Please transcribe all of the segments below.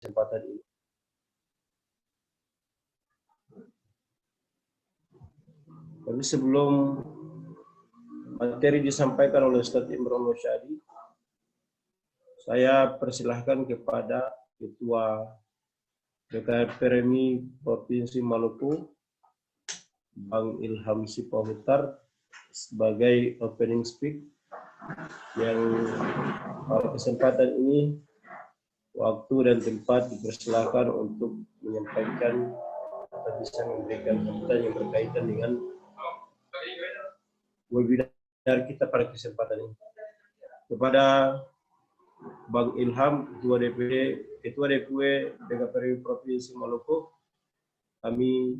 kesempatan ini. Tapi sebelum materi disampaikan oleh Ustaz Imron Rosyadi, saya persilahkan kepada Ketua BKPRMI Provinsi Maluku, Bang Ilham Sipahutar, sebagai opening speak, yang pada kesempatan ini waktu dan tempat dipersilakan untuk menyampaikan atau bisa memberikan sambutan yang berkaitan dengan webinar kita pada kesempatan ini. Kepada Bang Ilham, Ketua DPW BKPRMI Provinsi Maluku, kami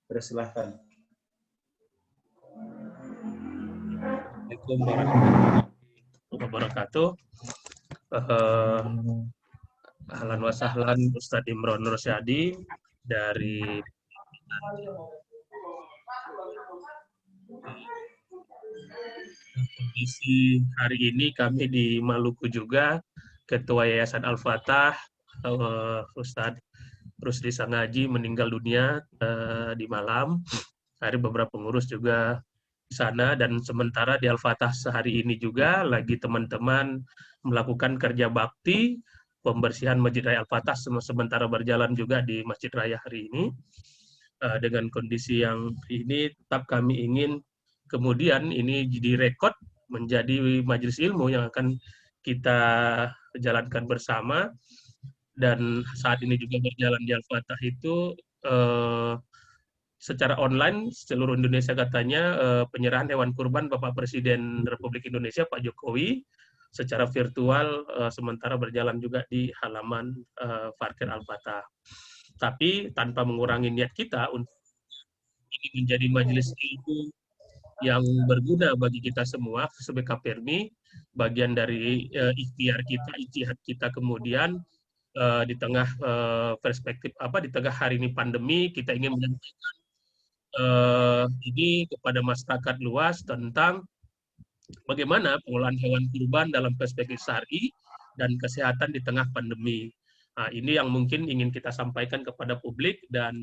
persilahkan. Assalamualaikum warahmatullahi wabarakatuh. Ahlan wa sahlan Ustadz Imron Rosyadi dari kondisi hari ini kami di Maluku juga, Ketua Yayasan Al-Fatah, Ustadz Rusdi Sangaji meninggal dunia di malam. Hari beberapa pengurus juga di sana, dan sementara di Al-Fatah sehari ini juga lagi teman-teman melakukan kerja bakti pembersihan Masjid Raya Al-Fatah sementara berjalan juga di Masjid Raya hari ini. Dengan kondisi yang ini tetap kami ingin kemudian ini direkod menjadi majelis ilmu yang akan kita jalankan bersama. Dan saat ini juga berjalan di Al-Fatah itu secara online seluruh Indonesia katanya penyerahan hewan kurban Bapak Presiden Republik Indonesia Pak Jokowi secara virtual sementara berjalan juga di halaman parkir Al-Fatah. Tapi tanpa mengurangi niat kita untuk ini menjadi majelis ilmu yang berguna bagi kita semua sebagai KPRMI, bagian dari ikhtiar kita, ijtihad kita kemudian di tengah perspektif di tengah hari ini pandemi, kita ingin menyampaikan ini kepada masyarakat luas tentang bagaimana pengolahan hewan kurban dalam perspektif syar'i dan kesehatan di tengah pandemi. Nah, ini yang mungkin ingin kita sampaikan kepada publik, dan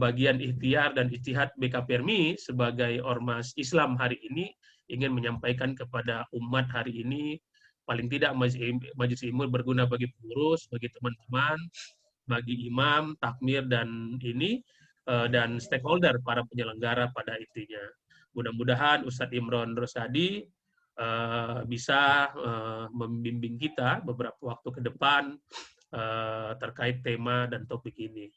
bagian ikhtiar dan ijtihad BKPRMI sebagai ormas Islam hari ini ingin menyampaikan kepada umat hari ini, paling tidak majelis ilmu berguna bagi pengurus, bagi teman-teman, bagi imam, takmir, dan ini dan stakeholder para penyelenggara pada intinya. Mudah-mudahan Ustadz Imron Rosyadi bisa membimbing kita beberapa waktu ke depan terkait tema dan topik ini.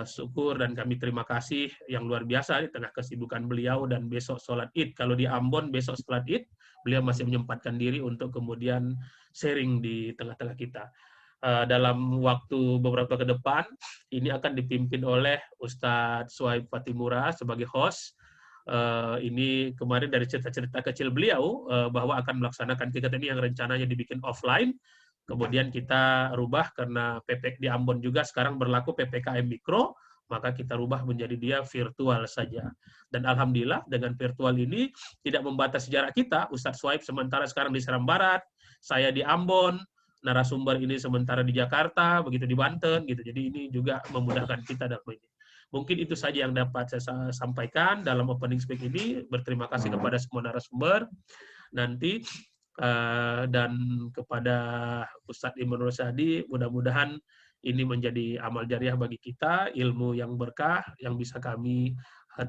Syukur dan kami terima kasih yang luar biasa di tengah kesibukan beliau, dan besok sholat Id. Kalau di Ambon besok sholat Id, beliau masih menyempatkan diri untuk kemudian sharing di tengah-tengah kita. Dalam waktu beberapa ke depan, ini akan dipimpin oleh Ustadz Suhaib Fatimura sebagai host. Ini kemarin dari cerita-cerita kecil beliau bahwa akan melaksanakan kegiatan ini yang rencananya dibikin offline, kemudian kita rubah karena di Ambon juga sekarang berlaku PPKM Mikro, maka kita rubah menjadi dia virtual saja. Dan alhamdulillah dengan virtual ini tidak membatasi jarak kita. Ustadz Suhaib sementara sekarang di Seram Barat, saya di Ambon, narasumber ini sementara di Jakarta, begitu di Banten, gitu. Jadi ini juga memudahkan kita dalam ini. Mungkin itu saja yang dapat saya sampaikan dalam opening speak ini. Berterima kasih kepada semua narasumber. Nanti dan kepada Ustadz Imron Rosyadi, mudah-mudahan ini menjadi amal jariah bagi kita, ilmu yang berkah yang bisa kami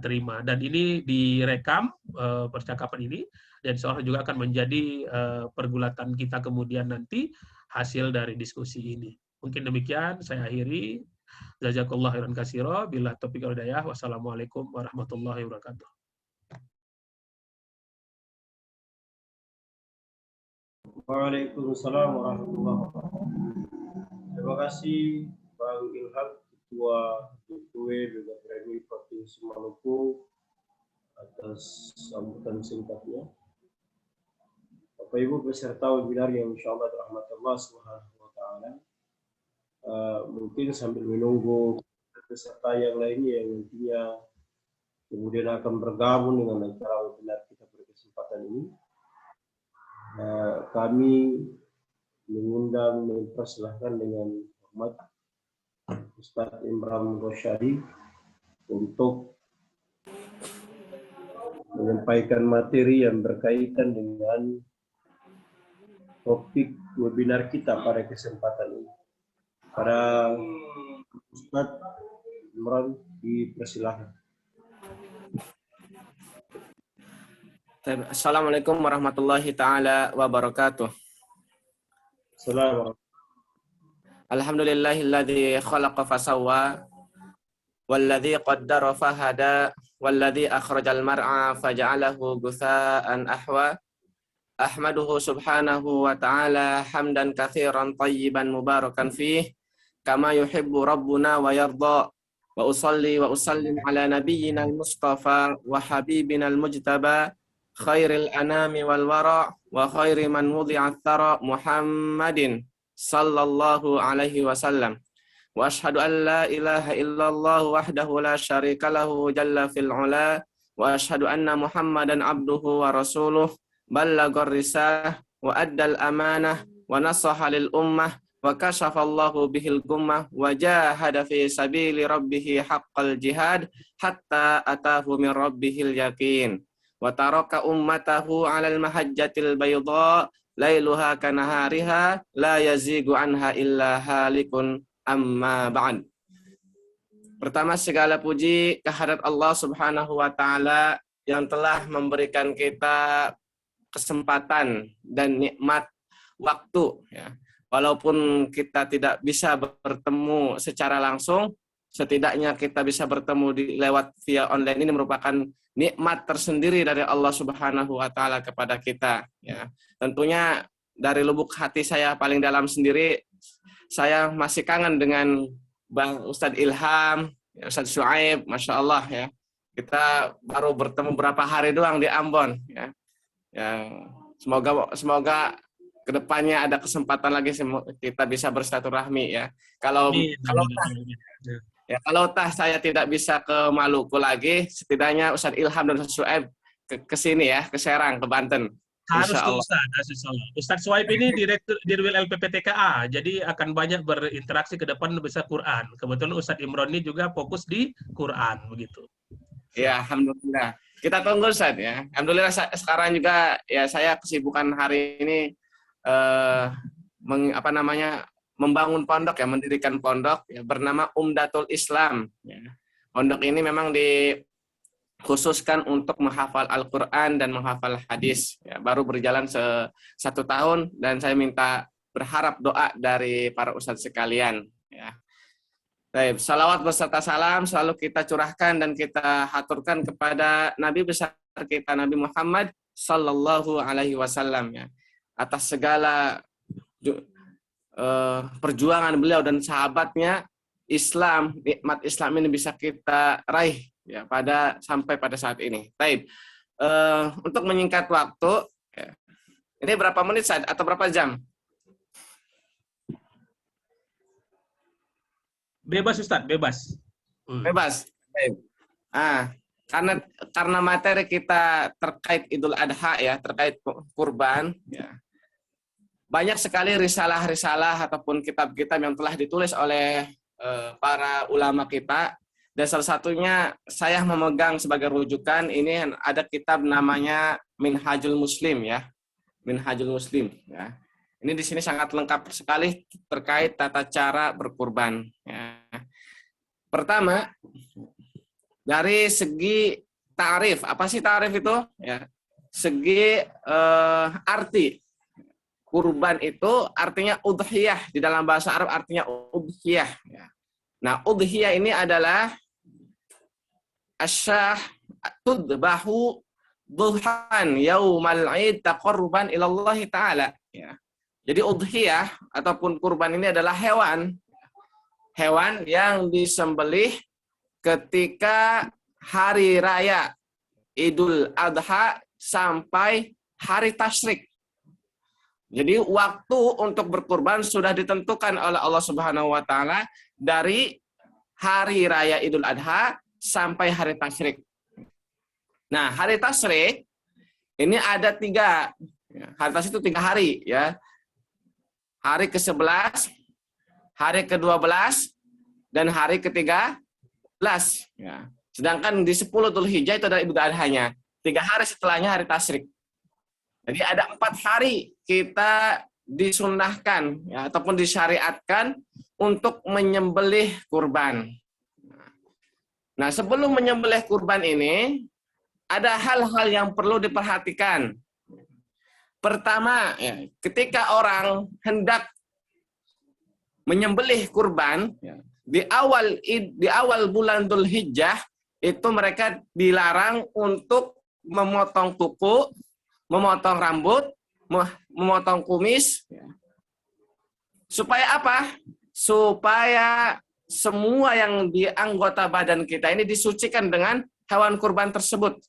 terima. Dan ini direkam percakapan ini, dan seolah juga akan menjadi pergulatan kita kemudian nanti hasil dari diskusi ini. Mungkin demikian, saya akhiri. Jazakallahu khairan katsira, billah taufiq wal hidayah. Wassalamualaikum warahmatullahi wabarakatuh. Waalaikumsalam warahmatullahi wabarakatuh. Terima kasih Bang Ilham, Ketua DPW BKPRMI Provinsi Maluku, atas sambutan singkatnya. Bapak Ibu peserta webinar yang insyaallah dirahmati Allah Subhanahu wa taala. Mungkin sambil menunggu peserta yang lainnya yang nantinya kemudian akan bergabung dengan acara webinar kita pada kesempatan ini, kami mengundang, mempersilahkan dengan hormat Ustadz Imran Rosyadi untuk menyampaikan materi yang berkaitan dengan topik webinar kita pada kesempatan ini. Pada Ustadz Imran dipersilahkan. Assalamualaikum warahmatullahi taala wabarakatuh. Assalamualaikum. Alhamdulillahilladzi khalaqa fasawwa walladzi qaddara fahada walladzi akhrajal mar'a faja'alahu ghutsaan ahwa. Ahmaduhu subhanahu wa ta'ala hamdan katsiran tayyiban mubarakan fih kama yuhibbu rabbuna wa yarda. Wa usalli wa usallim ala nabiyyina al-mustafa wa habibina al-mujtaba khairil anami wal wara wa khairi man wudi'a thara Muhammadin sallallahu alaihi wasallam. Wa ashhadu an la ilaha illallah wahdahu la syarika lahu jalla fil ula wa ashhadu anna Muhammadan abduhu wa rasuluh ballaghar risalah wa addal amanah wa nasaha lil ummah wa kashafallahu bihil gummah wa jahada fi sabili rabbih haqqal jihad hatta atahu min rabbihil yaqin wa taraka ummatahu 'alal mahajjatil bayda lailuha kanahariha la yazigu anha illa halikun amma ba'd. Pertama segala puji kehadirat Allah Subhanahu wa taala yang telah memberikan kita kesempatan dan nikmat waktu ya. Walaupun kita tidak bisa bertemu secara langsung, setidaknya kita bisa bertemu lewat via online ini merupakan nikmat tersendiri dari Allah Subhanahu wa taala kepada kita ya. Tentunya dari lubuk hati saya paling dalam sendiri saya masih kangen dengan Bang Ustadz Ilham, Ustadz Syuaib, Masya Allah ya. Kita baru bertemu berapa hari doang di Ambon ya. Ya, semoga kedepannya ada kesempatan lagi kita bisa bersilaturahmi ya. Kalau tah saya tidak bisa ke Maluku lagi, setidaknya Ustadz Ilham dan Ustadz Syuaib ke sini ya, ke Serang, ke Banten. Harus tuh Ustadz Syuaib ini direktur Dirwil LPPTKA, jadi akan banyak berinteraksi ke depan bisa Quran. Kebetulan Ustadz Imron ini juga fokus di Quran begitu. Ya, alhamdulillah. Kita tunggu Ustaz ya. Alhamdulillah sekarang juga ya saya kesibukan hari ini membangun pondok ya, mendirikan pondok ya, bernama Umdatul Islam ya. Pondok ini memang dikhususkan untuk menghafal Al-Qur'an dan menghafal hadis ya. Baru berjalan 1 tahun dan saya berharap doa dari para ustadz sekalian ya. Baik, salawat beserta salam selalu kita curahkan dan kita haturkan kepada Nabi besar kita Nabi Muhammad sallallahu alaihi wasallam ya. Atas segala perjuangan beliau dan sahabatnya, nikmat Islam ini bisa kita raih ya sampai pada saat ini. Baik. Untuk menyingkat waktu ya. Ini berapa menit Ustaz atau berapa jam? Bebas Ustadz, bebas. Bebas. Karena materi kita terkait Idul Adha ya, terkait kurban ya. Banyak sekali risalah-risalah ataupun kitab-kitab yang telah ditulis oleh para ulama kita, dan salah satunya saya memegang sebagai rujukan ini ada kitab namanya Minhajul Muslim ya. Minhajul Muslim ya. Ini di sini sangat lengkap sekali terkait tata cara berkurban. Ya. Pertama, dari segi ta'rif, apa sih ta'rif itu? Ya. Segi arti kurban itu artinya udhiyah, di dalam bahasa Arab artinya udhiyah. Ya. Nah, udhiyah ini adalah asyah tudbahu duhan yaumal id taqarruban ilallah ta'ala. Ya. Jadi udhiyah ataupun kurban ini adalah hewan yang disembelih ketika hari raya Idul Adha sampai hari tasyrik. Jadi waktu untuk berkurban sudah ditentukan oleh Allah Subhanahu wa taala dari hari raya Idul Adha sampai hari tasyrik. Nah, hari tasyrik ini ada 3. Hari tasyrik itu 3 hari ya. hari ke-11, hari ke-12, dan hari ke-13. Ya. Sedangkan di 10 Dzulhijjah itu adalah Idul Adhanya. 3 hari setelahnya hari tasyrik. Jadi ada 4 hari kita disunnahkan ya, ataupun disyariatkan untuk menyembelih kurban. Nah, sebelum menyembelih kurban ini, ada hal-hal yang perlu diperhatikan. Pertama, ya, ketika orang hendak menyembelih kurban, ya, di awal bulan Dzulhijjah itu mereka dilarang untuk memotong kuku, memotong rambut, memotong kumis. Ya. Supaya apa? Supaya semua yang di anggota badan kita ini disucikan dengan hewan kurban tersebut.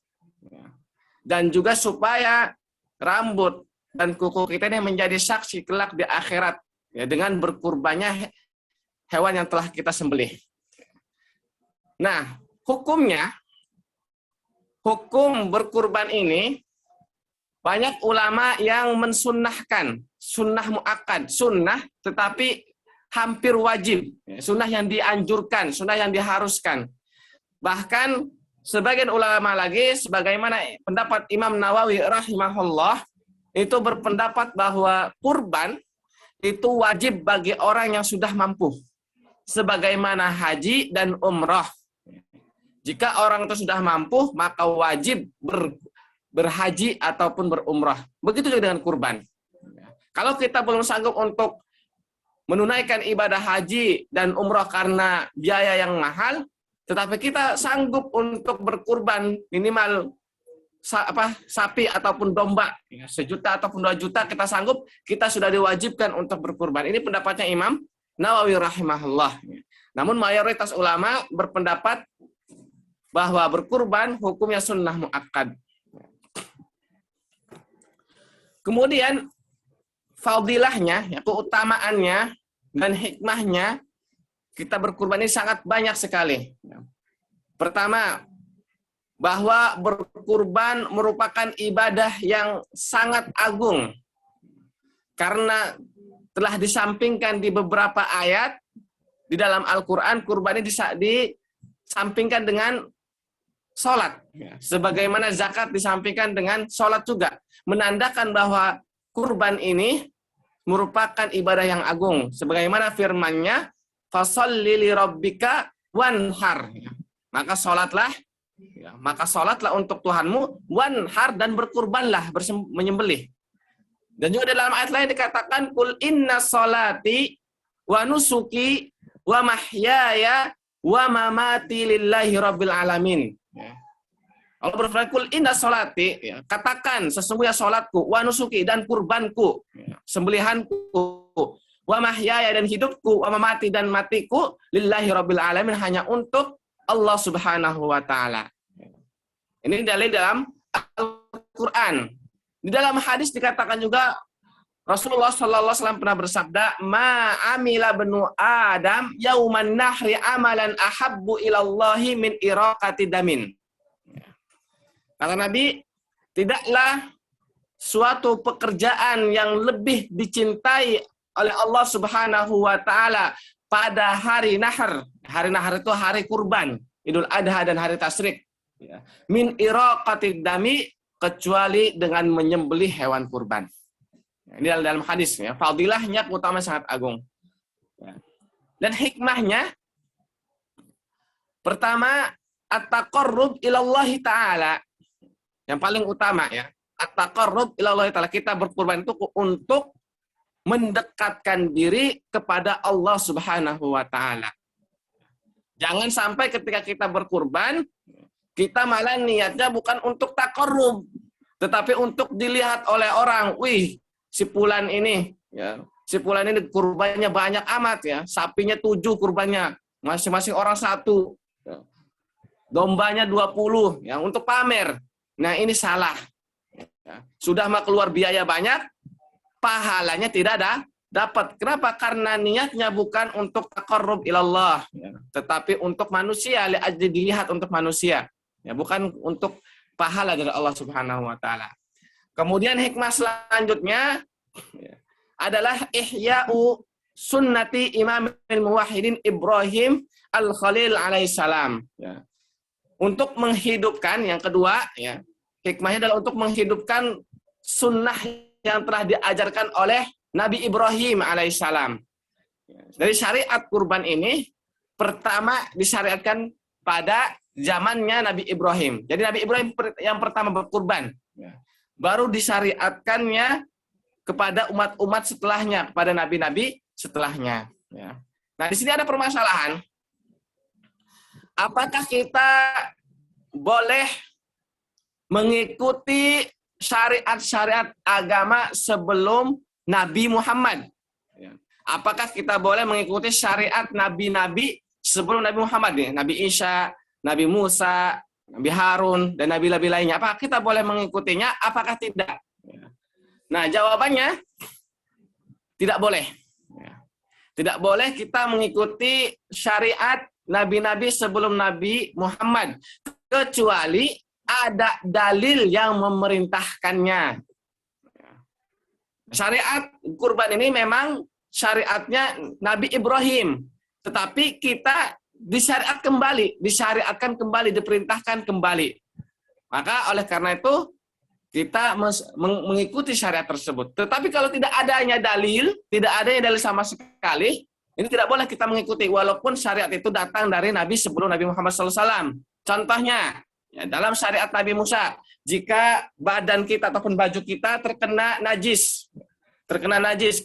Dan juga supaya rambut dan kuku kita ini menjadi saksi kelak di akhirat ya, dengan berkurbannya hewan yang telah kita sembelih. Nah, hukum berkurban ini banyak ulama yang mensunnahkan, sunnah muakkad, sunnah tetapi hampir wajib, sunnah yang dianjurkan, sunnah yang diharuskan. Bahkan sebagian ulama lagi, sebagaimana pendapat Imam Nawawi rahimahullah, itu berpendapat bahwa kurban itu wajib bagi orang yang sudah mampu, sebagaimana haji dan umrah. Jika orang itu sudah mampu, maka wajib berhaji ataupun berumrah. Begitu juga dengan kurban. Kalau kita belum sanggup untuk menunaikan ibadah haji dan umrah karena biaya yang mahal, tetapi kita sanggup untuk berkurban minimal sapi ataupun domba, 1 juta ataupun 2 juta kita sanggup, kita sudah diwajibkan untuk berkurban. Ini pendapatnya Imam Nawawi rahimahullah. Namun mayoritas ulama berpendapat bahwa berkurban hukumnya sunnah muakkad. Kemudian fadilahnya, ya, keutamaannya dan hikmahnya kita berkurban ini sangat banyak sekali. Pertama, bahwa berkurban merupakan ibadah yang sangat agung. Karena telah disampingkan di beberapa ayat di dalam Al-Quran, kurban ini disampingkan dengan sholat. Sebagaimana zakat disampingkan dengan sholat juga. Menandakan bahwa kurban ini merupakan ibadah yang agung. Sebagaimana firman-Nya, fasholli li rabbika wanhar. Maka sholatlah untuk Tuhanmu, wanhar, dan berkurbanlah, menyembelih. Dan juga dalam ayat lain dikatakan, kul inna sholati wa nusuki wa mahyaya wa mamati lillahi rabbil alamin. Allah berfirman, kul inna sholati, ya, katakan sesungguhnya sholatku, wa nusuki, dan kurbanku, ya, sembelihanku, wa mahyaya, dan hidupku, wa mamati, dan matiku, lillahi rabbil alamin, hanya untuk Allah subhanahu wa ta'ala. Ini dalil dalam Al-Quran. Di dalam hadis dikatakan juga, Rasulullah SAW pernah bersabda, ma amila benu Adam yauman nahri amalan ahabbu ilallahi min iraqati damin. Kata Nabi, tidaklah suatu pekerjaan yang lebih dicintai oleh Allah Subhanahu wa Ta'ala pada hari nahar. Hari nahar itu hari kurban, Idul Adha dan hari tasyrik. Min iraqati dami, kecuali dengan menyembelih hewan kurban. Ini dalam hadis, ya. Fadilahnya keutamaan sangat agung. Dan hikmahnya, pertama, at-taqarrub ilallahi ta'ala. Yang paling utama, ya, at-taqarrub ilallahi ta'ala, kita berkurban itu untuk mendekatkan diri kepada Allah Subhanahu wa ta'ala. Jangan sampai ketika kita berkurban, kita malah niatnya bukan untuk taqarrub, tetapi untuk dilihat oleh orang. Wih, si fulan ini, ya, si fulan ini kurbannya banyak amat, ya, sapinya 7 kurbannya, masing-masing orang 1, ya. Dombanya 20, ya, untuk pamer. Nah, ini salah. Ya. Sudah mah keluar biaya banyak, pahalanya tidak ada dapat. Kenapa? Karena niatnya bukan untuk taqarrub ilallah, ya, tetapi untuk manusia, dilihat untuk manusia, ya, bukan untuk pahala dari Allah Subhanahu wa Ta'ala. Kemudian hikmah selanjutnya, ya, adalah ihya'u sunnati imamil muwahhidin Ibrahim al-Khalil alaihissalam. Ya. Untuk menghidupkan, yang kedua, ya, hikmahnya adalah untuk menghidupkan sunnah yang telah diajarkan oleh Nabi Ibrahim alaihissalam. Dari syariat kurban ini, pertama disyariatkan pada zamannya Nabi Ibrahim. Jadi Nabi Ibrahim yang pertama berkurban. Baru disyariatkannya kepada umat-umat setelahnya, kepada nabi-nabi setelahnya. Nah, di sini ada permasalahan. Apakah kita boleh mengikuti syariat-syariat agama sebelum Nabi Muhammad? Apakah kita boleh mengikuti syariat nabi-nabi sebelum Nabi Muhammad? Nabi Isa, Nabi Musa, Nabi Harun, dan nabi-nabi lainnya. Apakah kita boleh mengikutinya? Apakah tidak? Nah, jawabannya tidak boleh. Tidak boleh kita mengikuti syariat nabi-nabi sebelum Nabi Muhammad, kecuali ada dalil yang memerintahkannya. Syariat kurban ini memang syariatnya Nabi Ibrahim, tetapi kita disyariatkan kembali, diperintahkan kembali. Maka oleh karena itu kita mengikuti syariat tersebut. Tetapi kalau tidak adanya dalil, sama sekali, ini tidak boleh kita mengikuti, walaupun syariat itu datang dari Nabi sebelum Nabi Muhammad SAW. Contohnya, ya, dalam syariat Nabi Musa, jika badan kita ataupun baju kita terkena najis,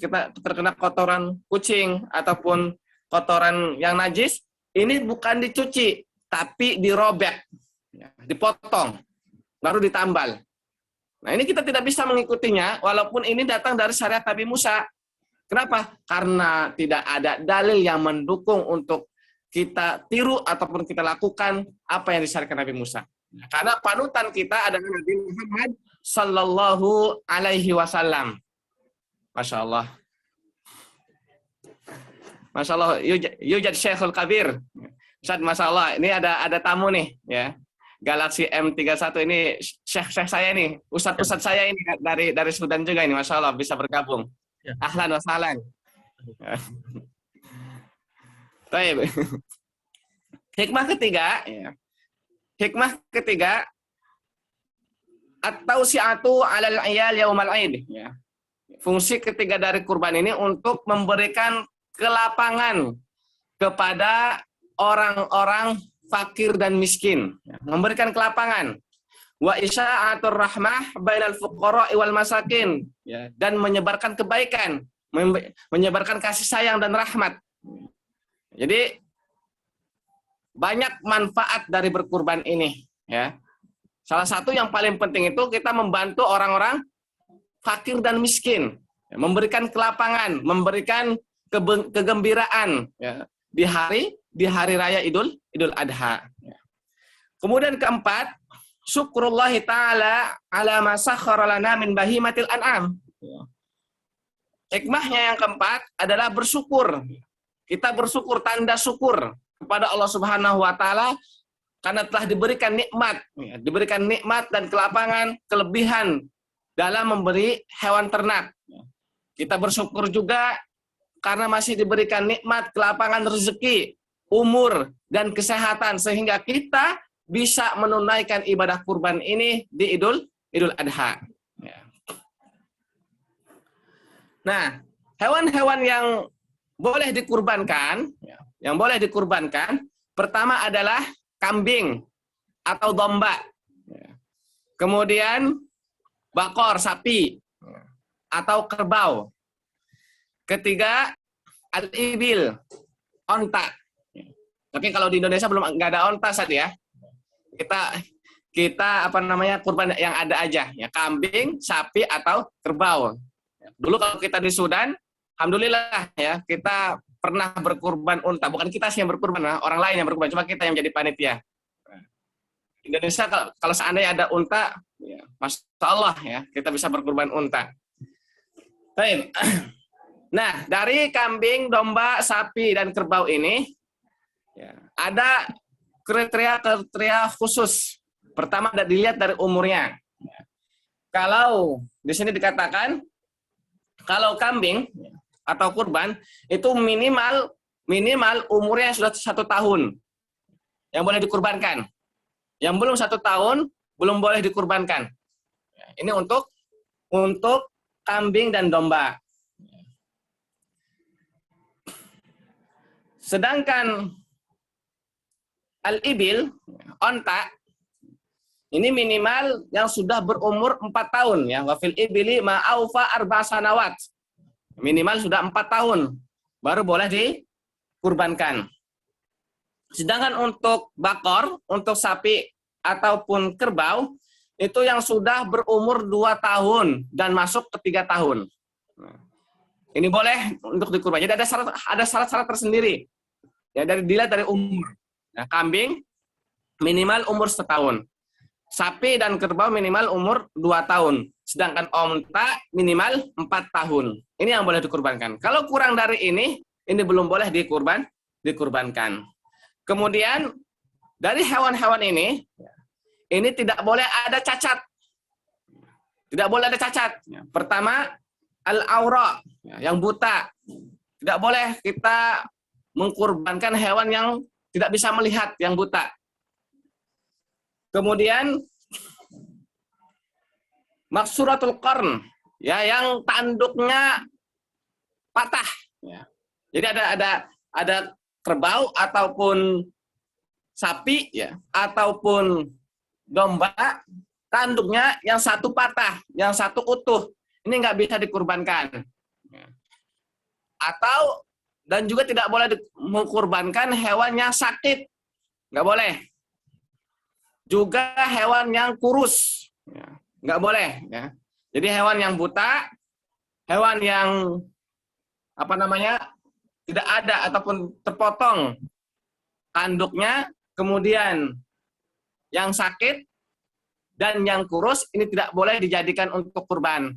kita terkena kotoran kucing ataupun kotoran yang najis, ini bukan dicuci, tapi dirobek, ya, dipotong, baru ditambal. Nah, ini kita tidak bisa mengikutinya, walaupun ini datang dari syariat Nabi Musa. Kenapa? Karena tidak ada dalil yang mendukung untuk kita tiru ataupun kita lakukan apa yang disyariatkan Nabi Musa. Karena panutan kita adalah Nabi Muhammad Sallallahu Alaihi Wasallam. Masya Allah. Masya Allah. Yujad Syekhul Kabir. Ustaz, Masya Allah. Ini ada tamu nih, ya. Galaxy M31 ini Syekh saya nih, Ustadz saya ini dari Sudan juga ini, Masya Allah, bisa bergabung. Ya. Ahlan wa sahlan. Baik. Hikmah ketiga, ya. At-tausi'atu 'alal 'iyal yaumal 'aid, ya. Fungsi ketiga dari kurban ini untuk memberikan kelapangan kepada orang-orang fakir dan miskin, ya. Memberikan kelapangan. Wa isya'atur rahmah bainal fuqara'i wal masakin, ya, dan menyebarkan kebaikan, menyebarkan kasih sayang dan rahmat. Jadi banyak manfaat dari berkurban ini, ya. Salah satu yang paling penting itu kita membantu orang-orang fakir dan miskin, ya, memberikan kelapangan, memberikan kegembiraan, ya, di hari raya Idul Adha. Ya. Kemudian keempat, syukrullahi ta'ala ala ma sakhkhara lana min bahimatil an'am. Hikmahnya yang keempat adalah bersyukur. Kita bersyukur, tanda syukur kepada Allah Subhanahu wa taala karena telah diberikan nikmat, ya, diberikan nikmat dan kelapangan, kelebihan dalam memberi hewan ternak. Kita bersyukur juga karena masih diberikan nikmat, kelapangan rezeki, umur dan kesehatan sehingga kita bisa menunaikan ibadah kurban ini di Idul Adha. Ya. Nah, hewan-hewan yang boleh dikurbankan, ya, pertama adalah kambing atau domba. Ya. Kemudian bakor, sapi, ya, atau kerbau. Ketiga, al-ibil, onta. Ya. Tapi kalau di Indonesia belum nggak ada onta saat ya. Kita kurban yang ada aja, ya, kambing, sapi atau kerbau. Dulu kalau kita di Sudan, alhamdulillah ya, kita pernah berkurban unta. Bukan kita sih yang berkurban, orang lain yang berkurban, cuma kita yang jadi panitia. Indonesia kalau seandainya ada unta, ya, Masya Allah ya, kita bisa berkurban unta. Baik. Nah, dari kambing, domba, sapi, dan kerbau ini, ya, ada kriteria khusus. Pertama, dilihat dari umurnya. Kalau di sini dikatakan Kalau kambing atau kurban itu minimal umurnya sudah 1 tahun yang boleh dikurbankan. Yang belum 1 tahun belum boleh dikurbankan. Ini untuk kambing dan domba. Sedangkan al-ibil, onta, ini minimal yang sudah berumur 4 tahun ya. Wa fil ibili ma'aufa 4 sanawat. Minimal sudah 4 tahun baru boleh dikurbankan. Sedangkan untuk bakor, untuk sapi ataupun kerbau itu yang sudah berumur 2 tahun dan masuk ke 3 tahun. Ini boleh untuk dikurban. Jadi ada syarat-syarat tersendiri. Ya, dilihat dari umur. Nah, kambing minimal umur 1 tahun. Sapi dan kerbau minimal umur 2 tahun. Sedangkan onta minimal 4 tahun. Ini yang boleh dikurbankan. Kalau kurang dari ini belum boleh dikurbankan. Kemudian dari hewan-hewan ini tidak boleh ada cacat. Tidak boleh ada cacat. Pertama, al-aura, yang buta. Tidak boleh kita mengkurbankan hewan yang tidak bisa melihat, yang buta. Kemudian maksuratul qarn, ya, yang tanduknya patah. Ya. Jadi ada kerbau ataupun sapi, ya, ataupun domba, tanduknya yang satu patah, yang satu utuh. Ini nggak bisa dikurbankan. Atau dan juga tidak boleh mengkurbankan hewan yang sakit, nggak boleh. Juga hewan yang kurus, nggak boleh. Ya. Jadi hewan yang buta, hewan yang tidak ada ataupun terpotong tanduknya, kemudian yang sakit dan yang kurus ini tidak boleh dijadikan untuk kurban.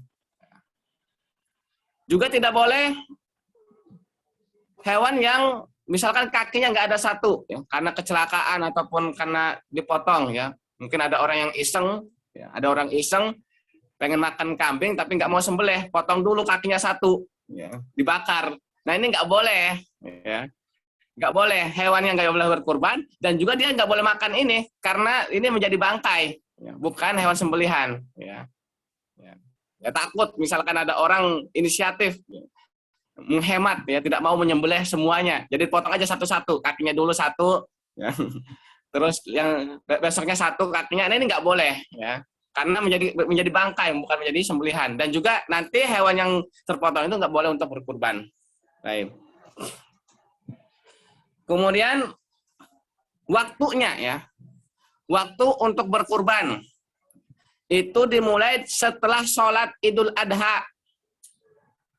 Juga tidak boleh hewan yang misalkan kakinya nggak ada satu, ya, karena kecelakaan ataupun karena dipotong, ya. Mungkin ada orang yang iseng, ya, pengen makan kambing tapi nggak mau sembelih, potong dulu kakinya satu, ya, dibakar. Nah ini nggak boleh, ya. Nggak boleh, hewan yang nggak boleh berkurban, dan juga dia nggak boleh makan ini karena ini menjadi bangkai, ya, bukan hewan sembelihan, ya. Ya, takut misalkan ada orang inisiatif, ya, menghemat, ya, tidak mau menyembelih semuanya, jadi potong aja satu-satu, kakinya dulu satu, ya. Terus yang besoknya satu kakinya, ini nggak boleh, ya, karena menjadi bangkai, bukan menjadi sembelihan. Dan juga nanti hewan yang terpotong itu nggak boleh untuk berkurban. Baik. Kemudian waktunya, ya, waktu untuk berkurban itu dimulai setelah sholat Idul Adha.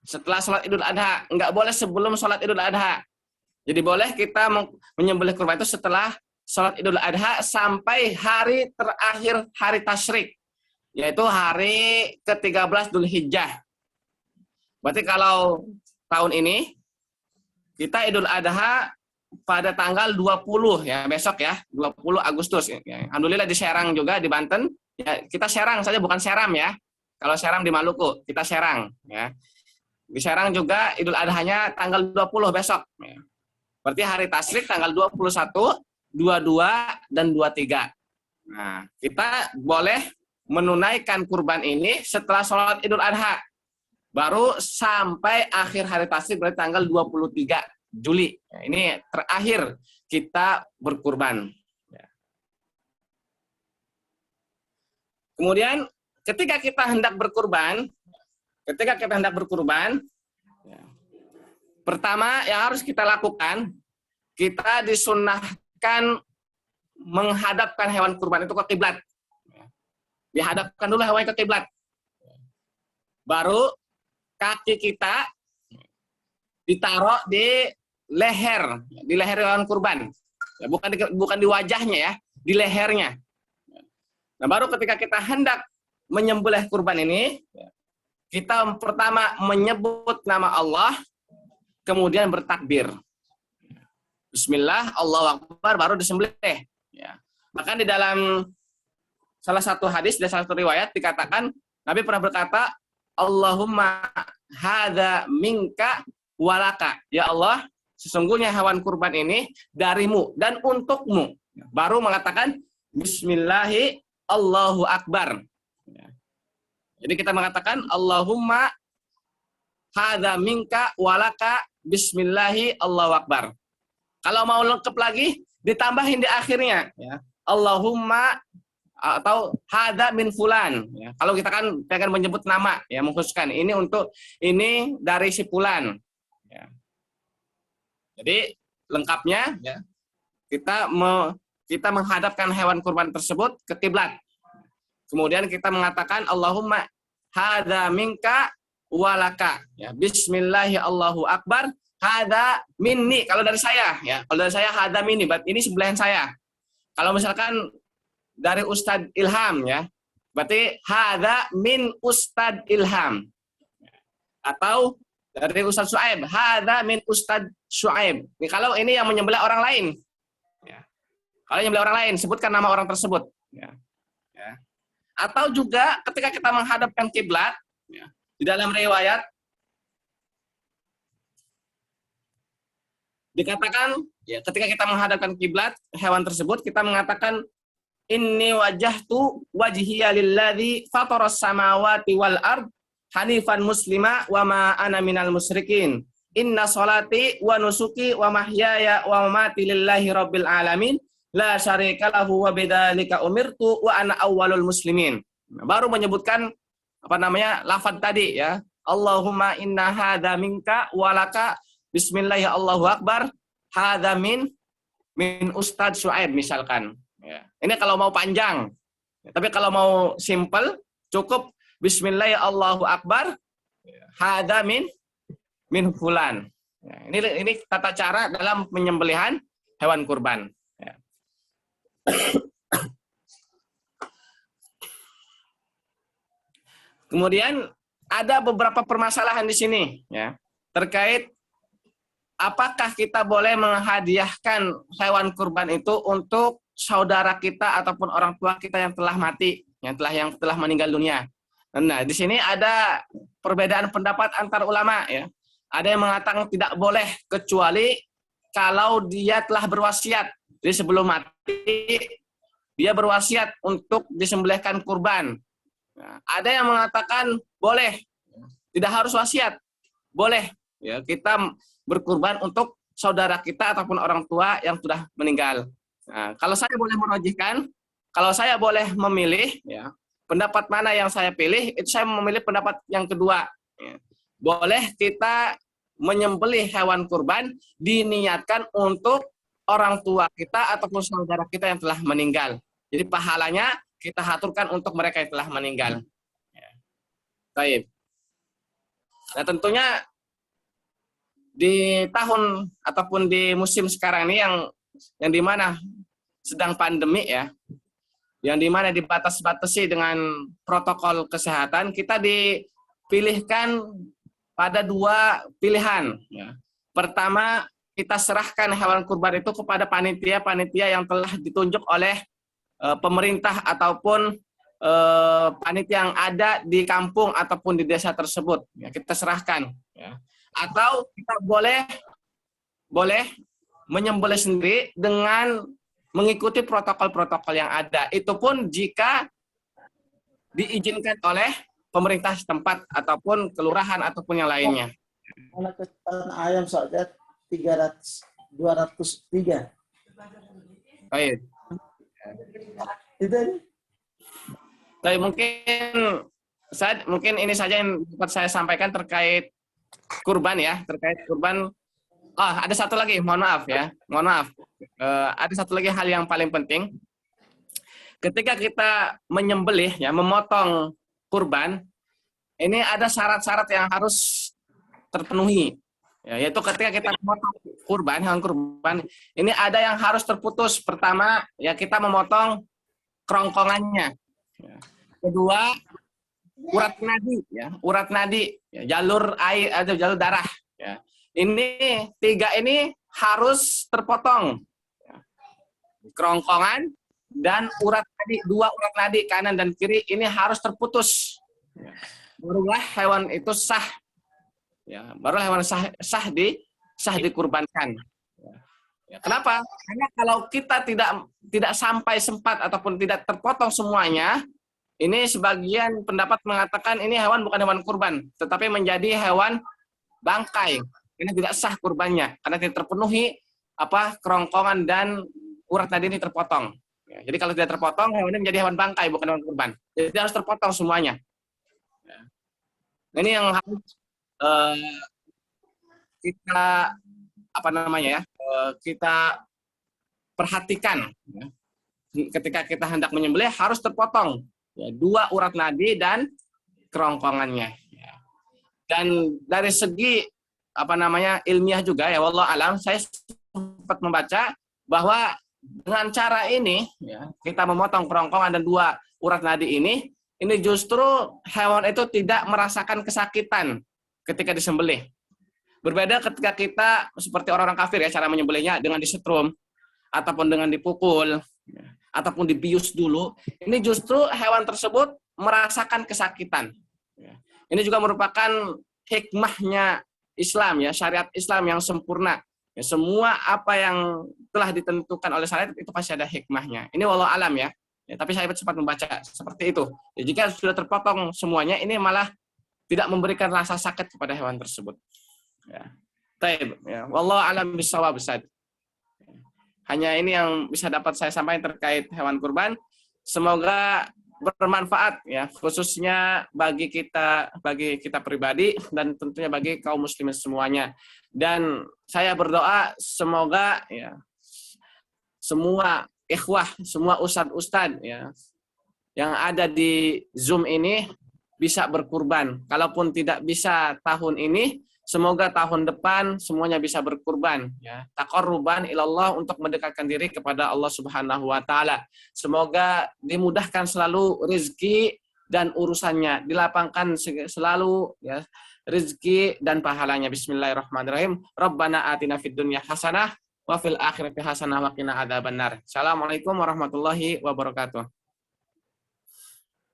Setelah sholat Idul Adha, nggak boleh sebelum sholat Idul Adha. Jadi boleh kita menyembelih kurban itu setelah sholat Idul Adha sampai hari terakhir hari tasyrik, yaitu hari ke-13 Dzulhijjah. Berarti kalau tahun ini kita Idul Adha pada tanggal 20, ya, besok, ya, 20 Agustus. Ya. Alhamdulillah di Serang juga, di Banten, ya, kita Serang saja, bukan Seram, ya. Kalau Serang di Maluku, kita Serang, ya. Di Serang juga Idul Adhanya tanggal 20 besok. Berarti hari tasyrik tanggal 21, 22, dan 23. Nah, kita boleh menunaikan kurban ini setelah sholat Idul Adha. Baru sampai akhir hari tasyrik berarti tanggal 23 Juli. Ini terakhir kita berkurban. Kemudian ketika kita hendak berkurban, pertama yang harus kita lakukan, kita disunnahkan menghadapkan hewan kurban itu ke kiblat. Dihadapkan dulu hewan ke kiblat. Baru kaki kita ditaruh di leher hewan kurban. Ya, bukan di wajahnya, ya, di lehernya. Nah, baru ketika kita hendak menyembelih kurban ini, kita pertama menyebut nama Allah, kemudian bertakbir. Bismillah, Allahu Akbar, baru disembelih. Ya. Bahkan di dalam salah satu hadis, di salah satu riwayat dikatakan, Nabi pernah berkata, Allahumma hadza minka walaka. Ya Allah, sesungguhnya hewan kurban ini darimu dan untukmu. Baru mengatakan bismillahi Allahu akbar. Jadi kita mengatakan Allahumma hadza minka walaka bismillahi Allahu akbar. Kalau mau lengkap lagi ditambahin di akhirnya ya. Allahumma atau hadza min fulan ya. Kalau kita kan pengen menyebut nama ya, mengkhususkan ini dari si fulan ya. Jadi lengkapnya ya, kita menghadapkan hewan kurban tersebut ke kiblat. Kemudian kita mengatakan Allahumma hadza minka walaka ya. Bismillahi Allahu akbar. Hadza minni, kalau dari saya ya. Kalau dari saya hadza minni, berarti ini sebelahan saya. Kalau misalkan dari Ustadz Ilham ya, berarti hadza min Ustadz Ilham. Atau dari Ustadz Syuaib, hadza min Ustadz Syuaib. Ini kalau ini yang menyembelih orang lain. Ya. Kalau menyembelih orang lain, sebutkan nama orang tersebut. Ya. Ya. Atau juga ketika kita menghadapkan kiblat, ya, di dalam riwayat dikatakan ya, ketika kita menghadapkan kiblat hewan tersebut kita mengatakan inni wajjahtu wajhiya lilladzi fataras samawati wal ard hanifan muslima wa ma ana minal musyrikin. Inna sholati wa nusuki wa mahyaya wa mamati lillahi rabbil alamin la syarika lahu wa bidzalika umirtu wa ana awwalul muslimin. Baru menyebutkan lafaz tadi ya. Allahumma inna hadza minka walaka bismillahi Allahu akbar hadza min Ustadz Syuaib misalkan ya. Ini kalau mau panjang. Tapi kalau mau simple cukup bismillahi Allahu akbar hadza min fulan. Ya, ini tata cara dalam penyembelihan hewan kurban ya. Kemudian ada beberapa permasalahan di sini ya terkait apakah kita boleh menghadiahkan hewan kurban itu untuk saudara kita ataupun orang tua kita yang telah mati, yang telah meninggal dunia. Nah, di sini ada perbedaan pendapat antar ulama ya. Ada yang mengatakan tidak boleh kecuali kalau dia telah berwasiat. Jadi sebelum mati dia berwasiat untuk disembelihkan kurban. Nah, ada yang mengatakan boleh, tidak harus wasiat, boleh ya kita berkurban untuk saudara kita ataupun orang tua yang sudah meninggal. Nah, kalau saya boleh merojihkan, kalau saya boleh memilih, ya, pendapat mana yang saya pilih, itu saya memilih pendapat yang kedua. Ya. Boleh kita menyembelih hewan kurban diniatkan untuk orang tua kita ataupun saudara kita yang telah meninggal. Jadi pahalanya kita haturkan untuk mereka yang telah meninggal. Ya. Baik. Nah tentunya di tahun ataupun di musim sekarang ini yang dimana sedang pandemi ya, yang dimana dibatas-batasi dengan protokol kesehatan, kita dipilihkan pada dua pilihan. Ya. Pertama, kita serahkan hewan kurban itu kepada panitia-panitia yang telah ditunjuk oleh pemerintah ataupun panitia yang ada di kampung ataupun di desa tersebut. Ya, kita serahkan. Ya. Atau kita boleh menyembelih sendiri dengan mengikuti protokol-protokol yang ada. Itu pun jika diizinkan oleh pemerintah setempat ataupun kelurahan ataupun yang lainnya. Anak kecepatan ayam saja 203. Baik. Itu. Tapi mungkin ini saja yang dapat saya sampaikan terkait kurban ya, terkait kurban. Ada satu lagi, mohon maaf ya, ada satu lagi hal yang paling penting. Ketika kita menyembelih ya, memotong kurban, ini ada syarat-syarat yang harus terpenuhi. Ya, yaitu ketika kita memotong hewan kurban, ini ada yang harus terputus. Pertama, ya kita memotong kerongkongannya. Ya. Kedua, urat nadi, ya, jalur air atau jalur darah. Ya. Ini 3 ini harus terpotong. Ya. Kerongkongan dan urat nadi, 2 urat nadi kanan dan kiri ini harus terputus. Ya. Barulah hewan itu sah ya, baru hewan sah dikurbankan. Ya, kenapa? Karena kalau kita tidak sampai sempat ataupun tidak terpotong semuanya, ini sebagian pendapat mengatakan ini hewan bukan hewan kurban, tetapi menjadi hewan bangkai. Ini tidak sah kurbannya karena tidak terpenuhi kerongkongan dan urat nadi ini terpotong. Ya, jadi kalau tidak terpotong, hewan ini menjadi hewan bangkai bukan hewan kurban. Jadi harus terpotong semuanya. Ya. Ini yang harus kita kita perhatikan. Ya. Ketika kita hendak menyembelih harus terpotong. Ya, 2 urat nadi dan kerongkongannya. Ya. Dan dari segi ilmiah juga ya, wallahu alam, saya sempat membaca bahwa dengan cara ini ya, kita memotong kerongkongan dan 2 urat nadi ini justru hewan itu tidak merasakan kesakitan ketika disembelih. Berbeda ketika kita seperti orang-orang kafir ya, cara menyembelihnya dengan disetrum ataupun dengan dipukul ya, ataupun dibius dulu. Ini justru hewan tersebut merasakan kesakitan. Ya. Ini juga merupakan hikmahnya Islam ya, syariat Islam yang sempurna. Ya, semua apa yang telah ditentukan oleh syariat itu pasti ada hikmahnya. Ini wallahu alam ya. Ya, tapi saya sempat membaca seperti itu. Ya, jika sudah terpotong semuanya, ini malah tidak memberikan rasa sakit kepada hewan tersebut. Ya. Taib, ya. Wallahu alam bisawab. Hanya ini yang bisa dapat saya sampaikan terkait hewan kurban. Semoga bermanfaat ya, khususnya bagi kita pribadi dan tentunya bagi kaum muslimin semuanya. Dan saya berdoa semoga ya semua ikhwah, semua ustadz ya yang ada di Zoom ini bisa berkurban. Kalaupun tidak bisa tahun ini, semoga tahun depan semuanya bisa berkurban ya. Taqarruban ilallah, untuk mendekatkan diri kepada Allah Subhanahu wa taala. Semoga dimudahkan selalu rezeki dan urusannya, dilapangkan selalu ya rezeki dan pahalanya. Bismillahirrahmanirrahim. Rabbana atina fid dunya hasanah wa fil akhirati hasanah wa qina adzabannar. Assalamualaikum warahmatullahi wabarakatuh.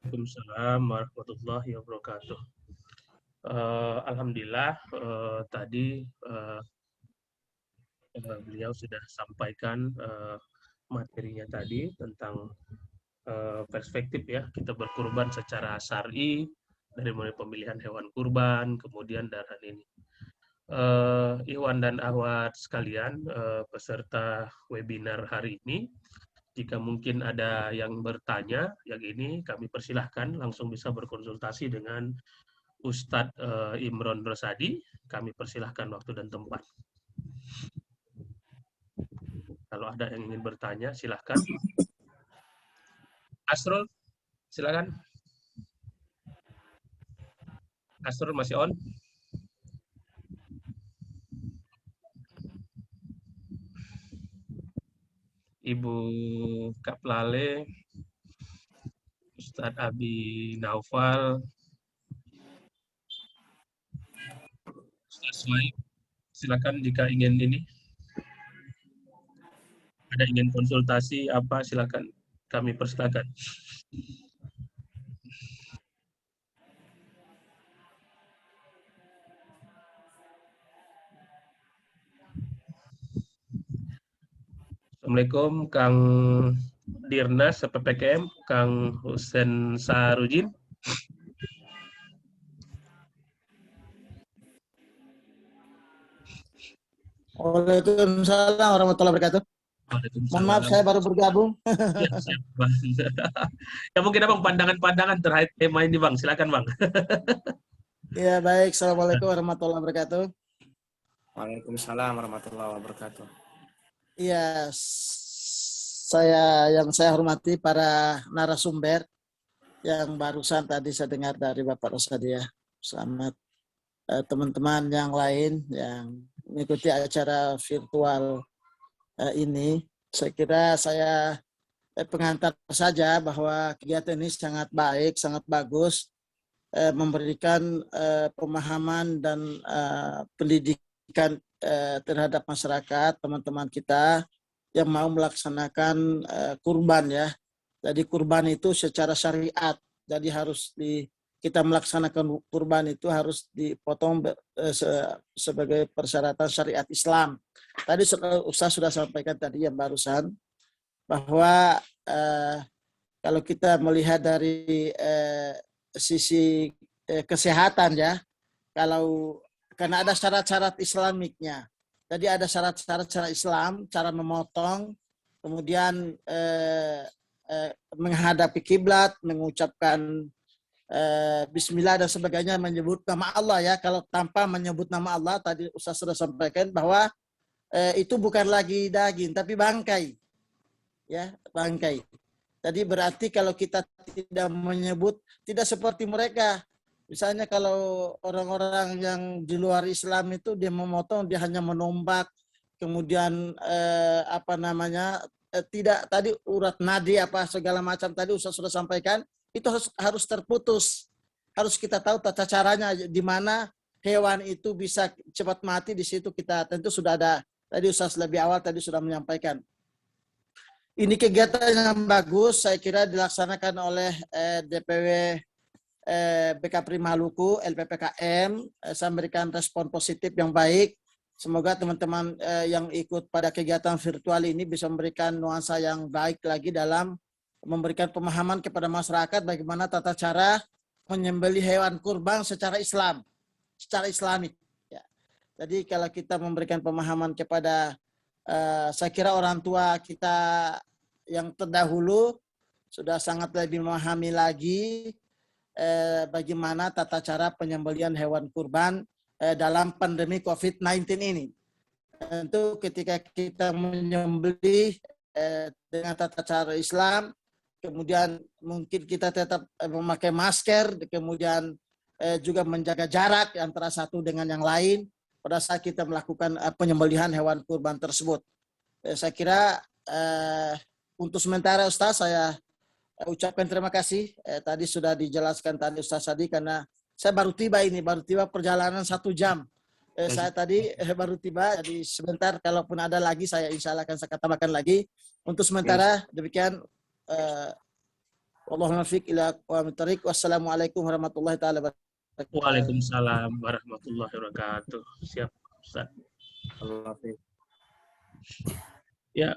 Waalaikumsalam warahmatullahi wabarakatuh. Alhamdulillah tadi beliau sudah sampaikan materinya tadi tentang perspektif ya, kita berkurban secara syar'i dari mulai pemilihan hewan kurban, kemudian darah ini. Ikhwan dan akhwat sekalian, peserta webinar hari ini, jika mungkin ada yang bertanya, yang ini kami persilahkan langsung bisa berkonsultasi dengan Ustadz Imron Rosadi. Kami persilahkan waktu dan tempat. Kalau ada yang ingin bertanya, silahkan. Asrul, silakan. Asrul masih on? Ibu Kaplale, Ustadz Abi Naufal, Ustadz Suhaib, silakan jika ingin ini. Ada ingin konsultasi apa, silakan, kami persilakan. Assalamualaikum Kang Dirnas PPKM, Kang Husen Sarujin. Waalaikumsalam warahmatullahi wabarakatuh. Mohon maaf, saya baru bergabung. Ya, siap, Bang. Ya, mungkin Bang pandangan-pandangan terkait tema ini, Bang. Silakan, Bang. Ya, baik. Assalamualaikum warahmatullahi wabarakatuh. Waalaikumsalam warahmatullahi wabarakatuh. Iya, yang saya hormati para narasumber yang barusan tadi saya dengar dari Bapak Rosadi ya. Selamat teman-teman yang lain yang mengikuti acara virtual ini. Saya kira saya pengantar saja bahwa kegiatan ini sangat baik, sangat bagus, memberikan pemahaman dan pendidikan terhadap masyarakat, teman-teman kita yang mau melaksanakan kurban ya. Jadi kurban itu secara syariat, jadi harus kita melaksanakan kurban itu harus dipotong sebagai persyaratan syariat Islam. Tadi Ustaz sudah sampaikan tadi yang barusan bahwa kalau kita melihat dari sisi kesehatan ya, karena ada syarat-syarat Islamiknya. Tadi ada syarat-syarat cara Islam, cara memotong, kemudian menghadapi kiblat, mengucapkan Bismillah dan sebagainya, menyebut nama Allah ya. Kalau tanpa menyebut nama Allah, tadi Ustaz sudah sampaikan bahwa itu bukan lagi daging, tapi bangkai, ya bangkai. Jadi berarti kalau kita tidak menyebut, tidak seperti mereka. Misalnya kalau orang-orang yang di luar Islam itu dia memotong, dia hanya menombak, kemudian tidak tadi urat nadi apa segala macam tadi Ustaz sudah sampaikan. Itu harus terputus. Harus kita tahu tata caranya di mana hewan itu bisa cepat mati, di situ kita tentu sudah ada. Tadi Ustaz lebih awal tadi sudah menyampaikan. Ini kegiatan yang bagus, saya kira dilaksanakan oleh DPW BKPRI Maluku, LPPKM. Saya memberikan respon positif yang baik. Semoga teman-teman yang ikut pada kegiatan virtual ini bisa memberikan nuansa yang baik lagi dalam memberikan pemahaman kepada masyarakat bagaimana tata cara menyembelih hewan kurban secara Islam, secara Islamik. Ya. Jadi kalau kita memberikan pemahaman kepada, saya kira orang tua kita yang terdahulu sudah sangat lebih memahami lagi bagaimana tata cara penyembelihan hewan kurban dalam pandemi COVID-19 ini. Tentu ketika kita menyembelih dengan tata cara Islam, kemudian mungkin kita tetap memakai masker, kemudian juga menjaga jarak antara satu dengan yang lain pada saat kita melakukan penyembelihan hewan kurban tersebut. Saya kira untuk sementara Ustaz saya ucapkan terima kasih. Tadi sudah dijelaskan tadi Ustaz tadi karena saya baru tiba perjalanan 1 jam. Saya tadi baru tiba, jadi sebentar kalaupun ada lagi saya insya Allah akan saya tambahkan lagi. Untuk sementara demikian. Wallahumma fiq ila aqwamit thariq. Wassalamualaikum warahmatullahi taala wabarakatuh. Waalaikumsalam warahmatullahi wabarakatuh. Siap, Ustaz. Ya,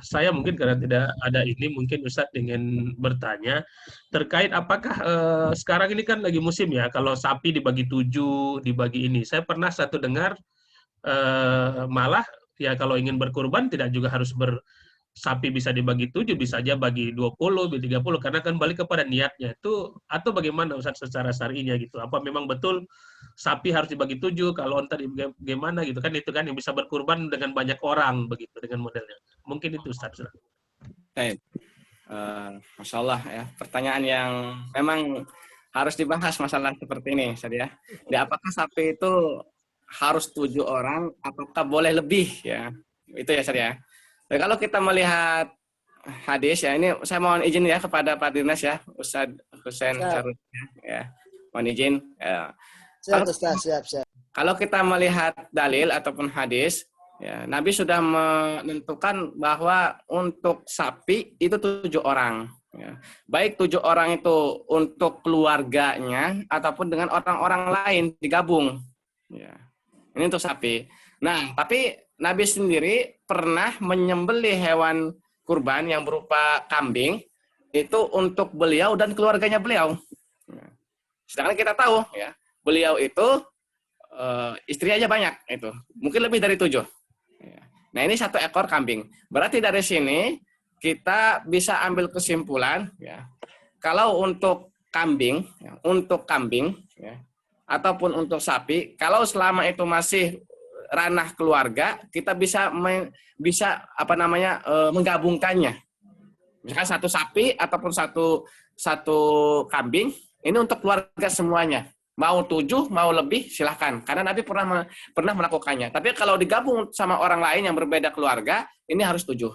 saya mungkin karena tidak ada ini, mungkin Ustaz ingin bertanya terkait apakah sekarang ini kan lagi musim ya, kalau sapi dibagi 7, dibagi ini. Saya pernah satu dengar malah ya kalau ingin berkurban tidak juga harus sapi bisa dibagi 7, bisa aja bagi 20, 30, karena kan balik kepada niatnya itu, atau bagaimana Ustaz secara syar'inya gitu. Apa memang betul sapi harus dibagi 7, kalau onta bagaimana gitu kan, itu kan yang bisa berkurban dengan banyak orang begitu dengan modelnya. Mungkin itu Ustaz. Baik. Masya Allah ya, pertanyaan yang memang harus dibahas masalah seperti ini Ustaz ya. Apakah sapi itu harus 7 orang, apakah boleh lebih ya? Itu ya Ustaz ya. Nah, kalau kita melihat hadis ya, ini saya mohon izin ya kepada Pak Dirnas ya, Ustadz Husain Carut ya. Mohon izin. Ya. Kalau kita melihat dalil ataupun hadis, ya, Nabi sudah menentukan bahwa untuk sapi itu 7 orang. Ya. Baik 7 orang itu untuk keluarganya ataupun dengan orang-orang lain digabung. Ya. Ini untuk sapi. Nah, tapi Nabi sendiri pernah menyembelih hewan kurban yang berupa kambing itu untuk beliau dan keluarganya beliau. Sedangkan kita tahu ya, beliau itu istri aja banyak itu, mungkin lebih dari 7. Nah ini 1 ekor kambing. Berarti dari sini kita bisa ambil kesimpulan ya, kalau untuk kambing ya, ataupun untuk sapi, kalau selama itu masih ranah keluarga, kita bisa menggabungkannya. Misalkan 1 sapi ataupun satu kambing, ini untuk keluarga semuanya. Mau 7, mau lebih, silahkan. Karena Nabi pernah melakukannya. Tapi kalau digabung sama orang lain yang berbeda keluarga, ini harus 7.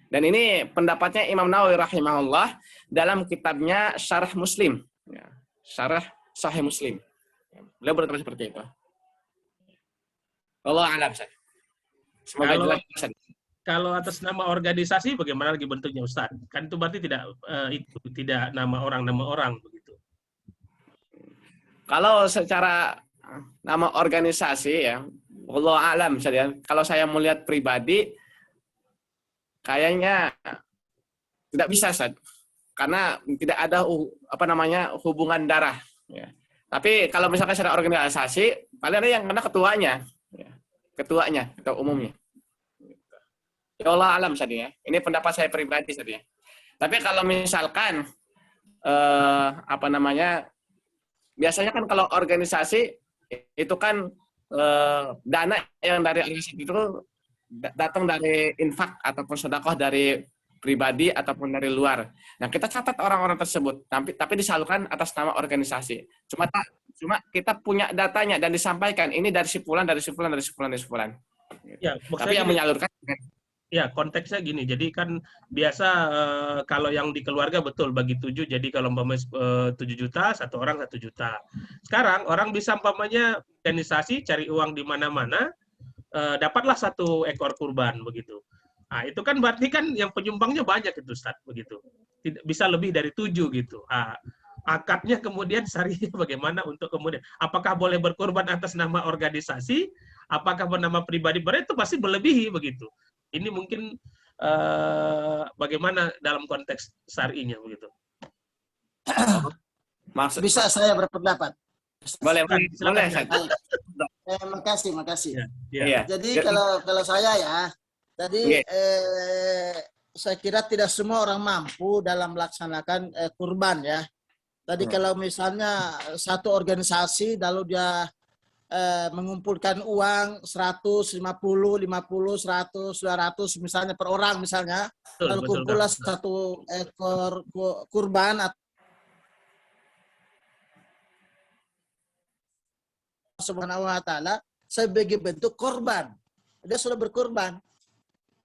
Dan ini pendapatnya Imam Nawawi rahimahullah dalam kitabnya Syarah Muslim. Syarah Sahih Muslim. Beliau berkata seperti itu. Allah alam. Semoga jelas. Kalau atas nama organisasi bagaimana lagi bentuknya Ustaz? Kan itu berarti tidak nama orang begitu. Kalau secara nama organisasi ya, wallahu alam saya. Kalau saya melihat pribadi, kayaknya tidak bisa, Ustaz. Karena tidak ada hubungan darah. Ya. Tapi kalau misalkan secara organisasi, paling ada yang kena ketuanya, ya. Ketua umumnya. Ya Allah alam Ustaz ya. Ini pendapat saya pribadi Ustaz ya. Tapi kalau misalkan biasanya kan kalau organisasi itu kan dana yang dari organisasi itu datang dari infak ataupun sedekah dari pribadi ataupun dari luar. Nah, kita catat orang-orang tersebut, tapi disalurkan atas nama organisasi. Cuma kita punya datanya dan disampaikan ini dari si fulan, dari si fulan, dari si fulan, dari si fulan. Ya, Tapi yang menyalurkan ya, konteksnya gini. Jadi kan biasa kalau yang di keluarga betul bagi 7, jadi kalau umpamanya 7 juta, satu orang 1 juta. Sekarang orang bisa umpamanya organisasi cari uang di mana-mana, dapatlah 1 ekor kurban begitu. Nah, itu kan berarti kan yang penyumbangnya banyak itu Ustaz begitu. Tidak bisa lebih dari 7 gitu. Akadnya kemudian syariah bagaimana untuk kemudian apakah boleh berkorban atas nama organisasi, apakah bernama pribadi, berarti itu pasti melebihi begitu. Ini mungkin bagaimana dalam konteks syar'inya begitu. Bisa saya berpendapat? Boleh. Makasih. Ya. Jadi kalau saya ya, tadi saya kira tidak semua orang mampu dalam melaksanakan kurban ya. Tadi kalau misalnya satu organisasi lalu dia mengumpulkan uang 150, 50, 100, 200 misalnya per orang misalnya, lalu kumpullah 1 ekor kurban Subhanahu wa ta'ala sebagai bentuk korban. Dia sudah berkorban.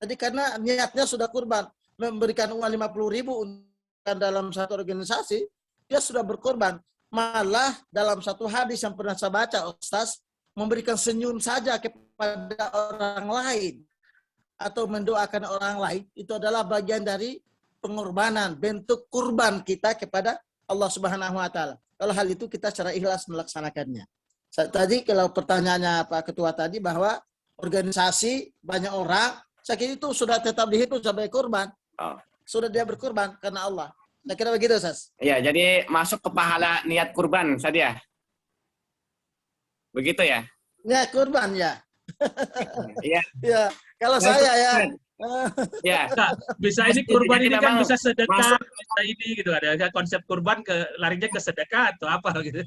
Jadi karena niatnya sudah kurban, memberikan uang 50.000 dalam satu organisasi, dia sudah berkorban. Malah dalam satu hadis yang pernah saya baca, Ustaz, memberikan senyum saja kepada orang lain atau mendoakan orang lain, itu adalah bagian dari pengorbanan, bentuk kurban kita kepada Allah Subhanahu wa ta'ala. Kalau hal itu kita secara ikhlas melaksanakannya. Tadi kalau pertanyaannya Pak Ketua tadi bahwa organisasi banyak orang, saya kira itu sudah tetap dihitung sebagai kurban. Sudah dia berkurban karena Allah. Saya kira begitu, Ustaz. Iya, jadi masuk ke pahala niat kurban tadi ya. Begitu ya? Ya, kurban ya. Iya. Ya, kalau saya ya. Ya. Bisa ini kurban Jadi ini kan bisa sedekah, masuk. bisa ini gitu. Ada konsep kurban larinya ke sedekah atau apa gitu.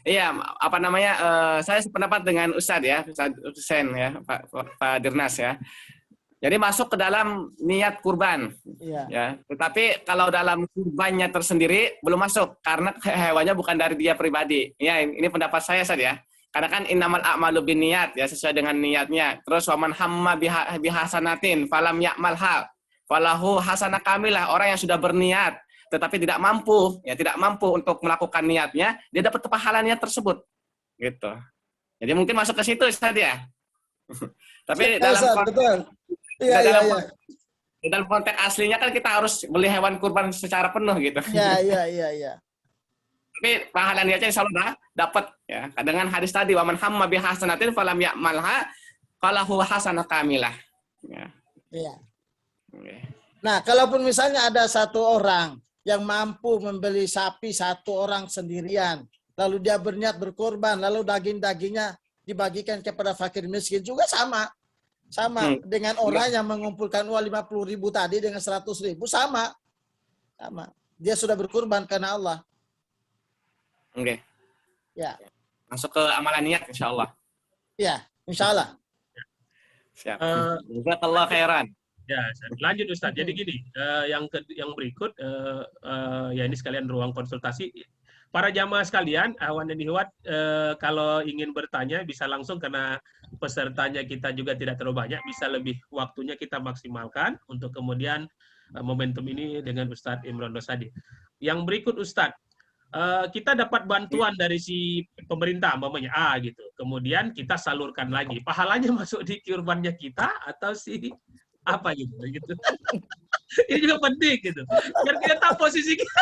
Iya, saya sependapat dengan Ustadz ya, Ustadz Husein ya, Pak Dirnas ya. Jadi masuk ke dalam niat kurban. Iya. Ya. Tetapi kalau dalam kurbannya tersendiri belum masuk karena hewannya bukan dari dia pribadi. Ya, ini pendapat saya Ustadz ya. Karena kan innamal a'malu binniyat ya, sesuai dengan niatnya. Terus waman hamma bihasanatin falam ya'malha falahu hasanah kamilah, orang yang sudah berniat tetapi tidak mampu untuk melakukan niatnya, dia dapat pahala niat tersebut. Gitu. Jadi mungkin masuk ke situ Ustaz ya. Tapi dalam konteks aslinya kan kita harus beli hewan kurban secara penuh gitu. Iya. Tapi pahala niatnya insya Allah dapat ya. Dengan hadis tadi waman hamma bihasanatin falam ya'malha falahu hasanah kamilah. Ya. Iya. Okay. Nah, kalaupun misalnya ada satu orang yang mampu membeli sapi 1 orang sendirian, lalu dia berniat berkorban, lalu daging-dagingnya dibagikan kepada fakir miskin, juga sama dengan orang yang mengumpulkan uang 50.000 tadi dengan 100.000, sama. Dia sudah berkorban karena Allah. Oke. Ya. Masuk ke amalan niat insya Allah. Ya, insya Allah. Siap. Jazakallah khairan. Ya, lanjut Ustaz. Jadi gini, yang berikut, ya ini sekalian ruang konsultasi. Para jamaah sekalian, Awan dan Ihwat, kalau ingin bertanya bisa langsung karena pesertanya kita juga tidak terlalu banyak, bisa lebih waktunya kita maksimalkan untuk kemudian momentum ini dengan Ustadz Imron Rosadi. Yang berikut Ustadz, kita dapat bantuan dari si pemerintah, umpamanya A gitu. Kemudian kita salurkan lagi. Pahalanya masuk di kurbannya kita atau si apa gitu. Ini juga penting gitu. Biar kita tahu posisi kita.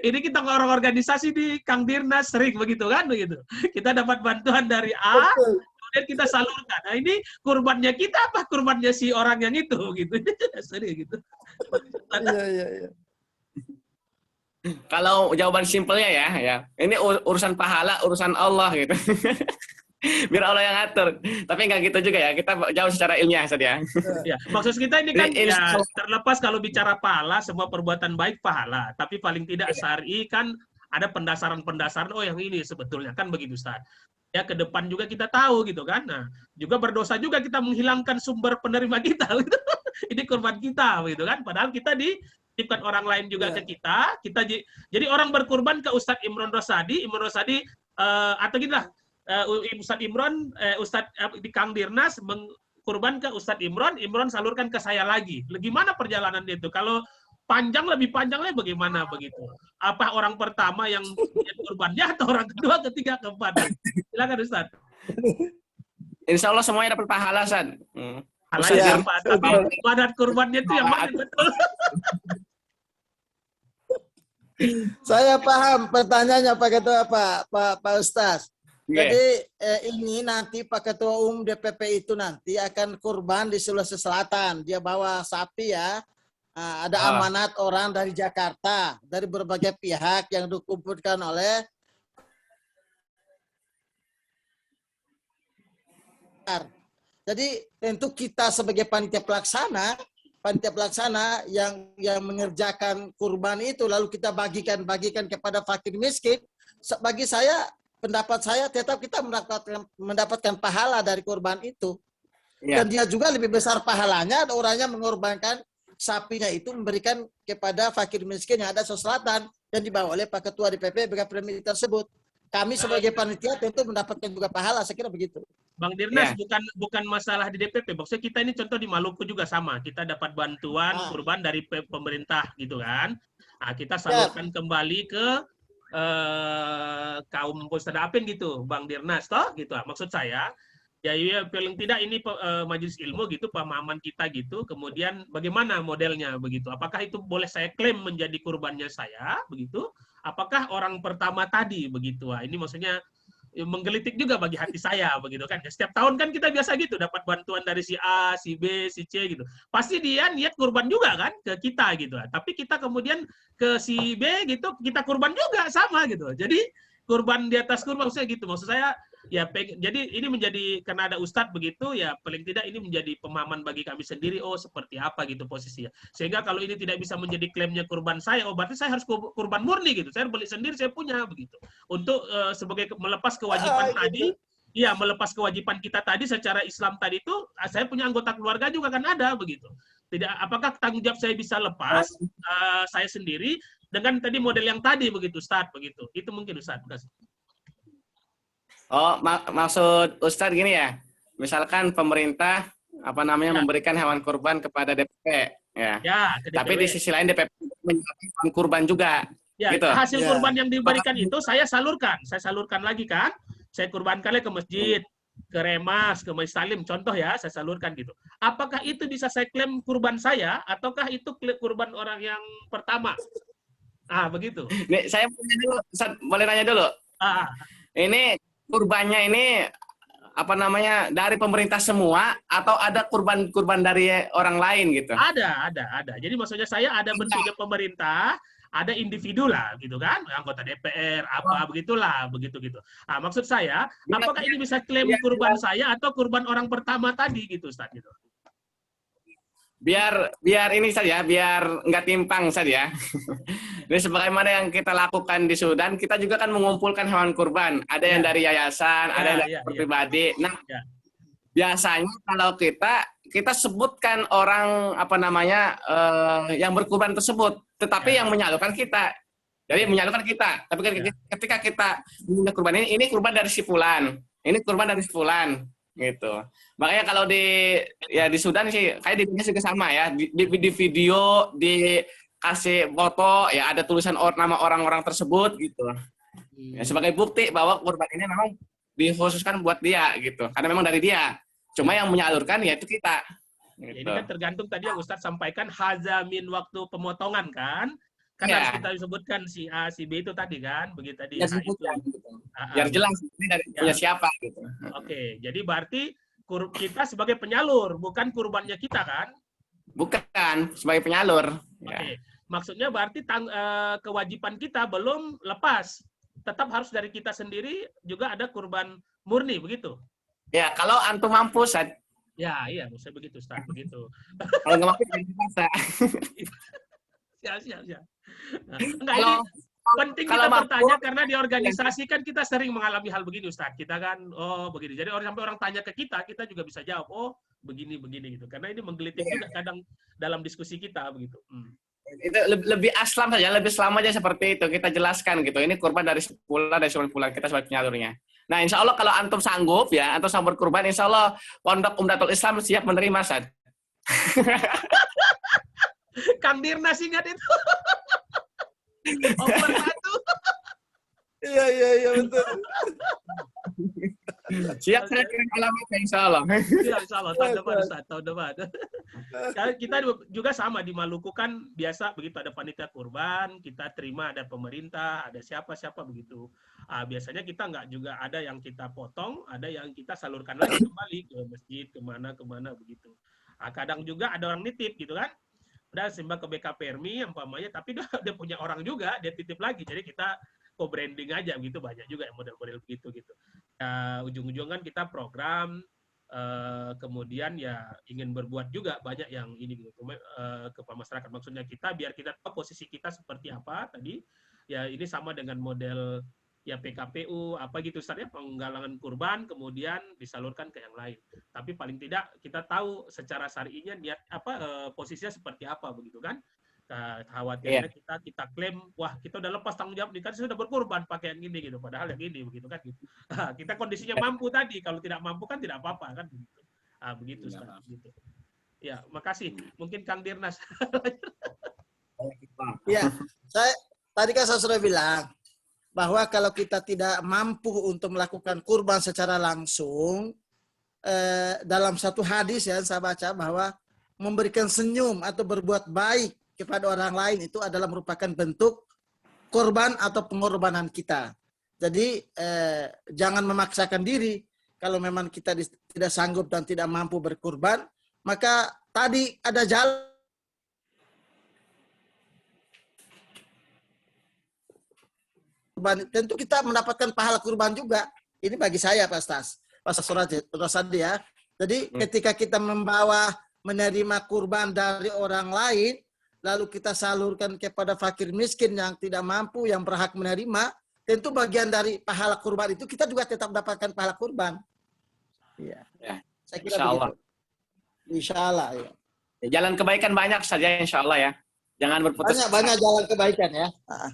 Ini kita orang organisasi di Kang Dirnas sering begitu kan begitu. Kita dapat bantuan dari A, Betul. kemudian kita salurkan. Nah ini kurbannya kita apa kurbannya si orang yang itu gitu. Sering gitu. Iya. Kalau jawaban simpelnya ya, ini urusan pahala, urusan Allah gitu. Biar Allah yang ngatur. Tapi nggak gitu juga ya. Kita jawab secara ilmiah saja. Ya, maksud kita ini kan Ini ya terlepas kalau bicara pahala, semua perbuatan baik pahala. Tapi paling tidak syar'i kan ada pendasaran-pendasaran. Oh yang ini sebetulnya kan begitu Ustaz. Ya ke depan juga kita tahu gitu kan. Nah juga berdosa juga kita menghilangkan sumber penerima kita. Gitu. Ini korban kita gitu kan. Padahal kita dititipkan orang lain juga ke kita. Jadi orang berkurban ke Ustadz Imron Rosadi atau gini lah. Ustadz Imron, Ustadz di Kang Dirnas mengkurban ke Ustadz Imron salurkan ke saya lagi. Gimana perjalanan itu? Kalau lebih panjangnya bagaimana begitu? Apa orang pertama yang kurbannya atau orang kedua, ketiga, keempat? Silakan Ustadz. Insya Allah semuanya dapat pahala, San. Pahalanya apa? Tapi badan kurbannya itu yang mana betul? Saya paham pertanyaannya Pak Ketua, Pak Ustaz. Jadi ini nanti Pak Ketua Umum DPP itu nanti akan kurban di Sulawesi Selatan. Dia bawa sapi ya. Ada amanat orang dari Jakarta, dari berbagai pihak yang dikumpulkan oleh Jadi tentu kita sebagai panitia pelaksana yang mengerjakan kurban itu lalu kita bagikan kepada fakir miskin. Bagi saya, pendapat saya tetap kita mendapatkan pahala dari kurban itu. Ya. Dan dia juga lebih besar pahalanya orangnya mengorbankan sapinya itu memberikan kepada fakir miskin yang ada di Selatan dan dibawa oleh Pak Ketua DPP BKPMI tersebut. Kami sebagai panitia tentu mendapatkan juga pahala, saya kira begitu. Bang Dirnas, bukan masalah di DPP. Maksudnya kita ini contoh di Maluku juga sama. Kita dapat bantuan kurban dari pemerintah gitu kan. Nah, kita salurkan kembali ke kaum Mustadafin gitu, Bang Dirnas toh gitu. Maksud saya ya paling tidak ini majelis ilmu gitu, pemahaman kita gitu. Kemudian bagaimana modelnya begitu? Apakah itu boleh saya klaim menjadi kurbannya saya begitu? Apakah orang pertama tadi begitu? Wah, ini maksudnya menggelitik juga bagi hati saya begitu kan. Setiap tahun kan kita biasa gitu dapat bantuan dari si A, si B, si C gitu. Pasti dia niat kurban juga kan ke kita gitu. Tapi kita kemudian ke si B gitu, kita kurban juga sama gitu. Jadi kurban di atas kurban maksudnya gitu. Maksud saya ya jadi ini menjadi karena ada ustadz begitu ya paling tidak ini menjadi pemahaman bagi kami sendiri seperti apa gitu posisinya. Sehingga kalau ini tidak bisa menjadi klaimnya kurban saya, berarti saya harus kurban murni gitu. Saya beli sendiri saya punya begitu. Untuk sebagai melepas kewajiban tadi, iya melepas kewajiban kita tadi secara Islam tadi itu saya punya anggota keluarga juga kan ada begitu. Tidak apakah tanggung jawab saya bisa lepas saya sendiri dengan tadi model yang tadi begitu Ustadz begitu. Itu mungkin Ustadz. Maksud Ustadz gini ya, misalkan pemerintah memberikan hewan kurban kepada DPP, ya. Tapi di sisi lain DPP menyalurkan kurban juga, ya. Gitu. Hasil kurban yang diberikan itu saya salurkan lagi kan, saya kurbankan lagi ke masjid, ke Remas, ke Masjid Salim, contoh ya, saya salurkan gitu. Apakah itu bisa saya klaim kurban saya, ataukah itu kurban orang yang pertama? Begitu. Nih, saya boleh nanya dulu. Ini kurbannya ini dari pemerintah semua atau ada kurban dari orang lain gitu? Ada. Jadi maksudnya saya ada bentuknya pemerintah, ada individu lah gitu kan, anggota DPR begitulah begitu. Maksud saya, apakah ini bisa klaim kurban saya atau kurban orang pertama tadi gitu Ustaz gitu? Biar ini saja, biar nggak timpang saja. Ini sebagaimana yang kita lakukan di Sudan, kita juga kan mengumpulkan hewan kurban. Ada yang dari yayasan, ada yang dari pribadi. Nah, biasanya kalau kita sebutkan orang yang berkurban tersebut, tetapi yang menyalurkan kita. Jadi menyalurkan kita. Tapi ketika kita punya kurban ini kurban dari si fulan, ini kurban dari si fulan. Gitu. Makanya kalau di Sudan sih kayak di Indonesia juga sama ya, di video dikasih foto ya ada tulisan nama orang-orang tersebut gitu. Ya, sebagai bukti bahwa kurban ini memang dikhususkan buat dia gitu. Karena memang dari dia. Cuma yang menyalurkan yaitu kita. Gitu. Ini kan tergantung tadi yang Ustadz sampaikan hazamin waktu pemotongan kan. Kan Iya. harus kita sebutkan si A, si B itu tadi kan, begitu tadi. Ya, Nah, itu. sebutkan, gitu. Ah, Biar jelas ini dari Ya. punya siapa gitu. Oke, jadi berarti kita sebagai penyalur, bukan kurbannya kita kan? Bukan sebagai penyalur. Oke, Ya. maksudnya berarti kewajiban kita belum lepas. Tetap harus dari kita sendiri juga ada kurban murni, begitu? Ya, kalau antum mampu, Ustaz. Ya, iya, maksudnya begitu, Ustaz, begitu. Kalau nggak mampu, jadi puasa. Siap. Nah, enggak, Kalau ini penting kalau kita mampu, bertanya karena di organisasi kan kita sering mengalami hal begini, Ustaz. Kita kan, oh begini. Jadi sampai orang tanya ke kita juga bisa jawab, oh begini gitu. Karena ini menggelitik juga kadang dalam diskusi kita begitu. itu lebih aslam saja, lebih selam aja seperti itu. Kita jelaskan gitu. Ini kurban dari sebulan, kita sebagai penyalurnya. Nah, insya Allah kalau antum sanggup ya, antum sanggup kurban, insya Allah Pondok Umdatul Islam siap menerima, Ustaz. Kang Dirnas ingat itu. Over 1. Iya betul. Siap saya kirim alamatnya, insya Allah. Iya, insya Allah tahun depan, Ustaz, tahun depan. Kita juga sama di Maluku kan biasa begitu ada panitia kurban, kita terima ada pemerintah, ada siapa begitu. Biasanya kita nggak juga ada yang kita potong, ada yang kita salurkan lagi kembali ke masjid, kemana begitu. Kadang juga ada orang nitip gitu kan. Udah simbang ke BKPRMI umpamanya, tapi dia punya orang juga, dia titip lagi. Jadi kita co-branding aja gitu, banyak juga yang model-model begitu gitu. Ujung-ujung kan kita program, kemudian ya ingin berbuat juga banyak yang ini gitu ke masyarakat. Maksudnya kita biar kita tahu posisi kita seperti apa tadi. Ya ini sama dengan model ya PKPU apa gitu Ustaz ya, penggalangan kurban kemudian disalurkan ke yang lain. Tapi paling tidak kita tahu secara syar'inya niat posisinya seperti apa begitu kan. Khawatirnya kita klaim wah kita udah lepas tanggung jawab kan sudah berkurban pakai yang ini gitu, padahal yang ini begitu kan gitu. Kita kondisinya mampu tadi, kalau tidak mampu kan tidak apa-apa kan begitu. Begitu Ustaz gitu. Ya, makasih. Mungkin Kang Dirnas. Ya, tadi kan saya sudah bilang bahwa kalau kita tidak mampu untuk melakukan kurban secara langsung, dalam satu hadis yang saya baca bahwa memberikan senyum atau berbuat baik kepada orang lain itu adalah merupakan bentuk korban atau pengorbanan kita. Jadi jangan memaksakan diri. Kalau memang kita tidak sanggup dan tidak mampu berkurban, maka tadi ada jalan. Tentu kita mendapatkan pahala kurban juga. Ini bagi saya Pak Rosadi ya. Jadi ketika kita menerima kurban dari orang lain, lalu kita salurkan kepada fakir miskin yang tidak mampu, yang berhak menerima, tentu bagian dari pahala kurban itu kita juga tetap mendapatkan pahala kurban. Iya. Ya. Saya kira Insya Allah. Insya Allah. Ya. Jalan kebaikan banyak saja Insya Allah ya. Jangan berputus. Banyak jalan kebaikan ya.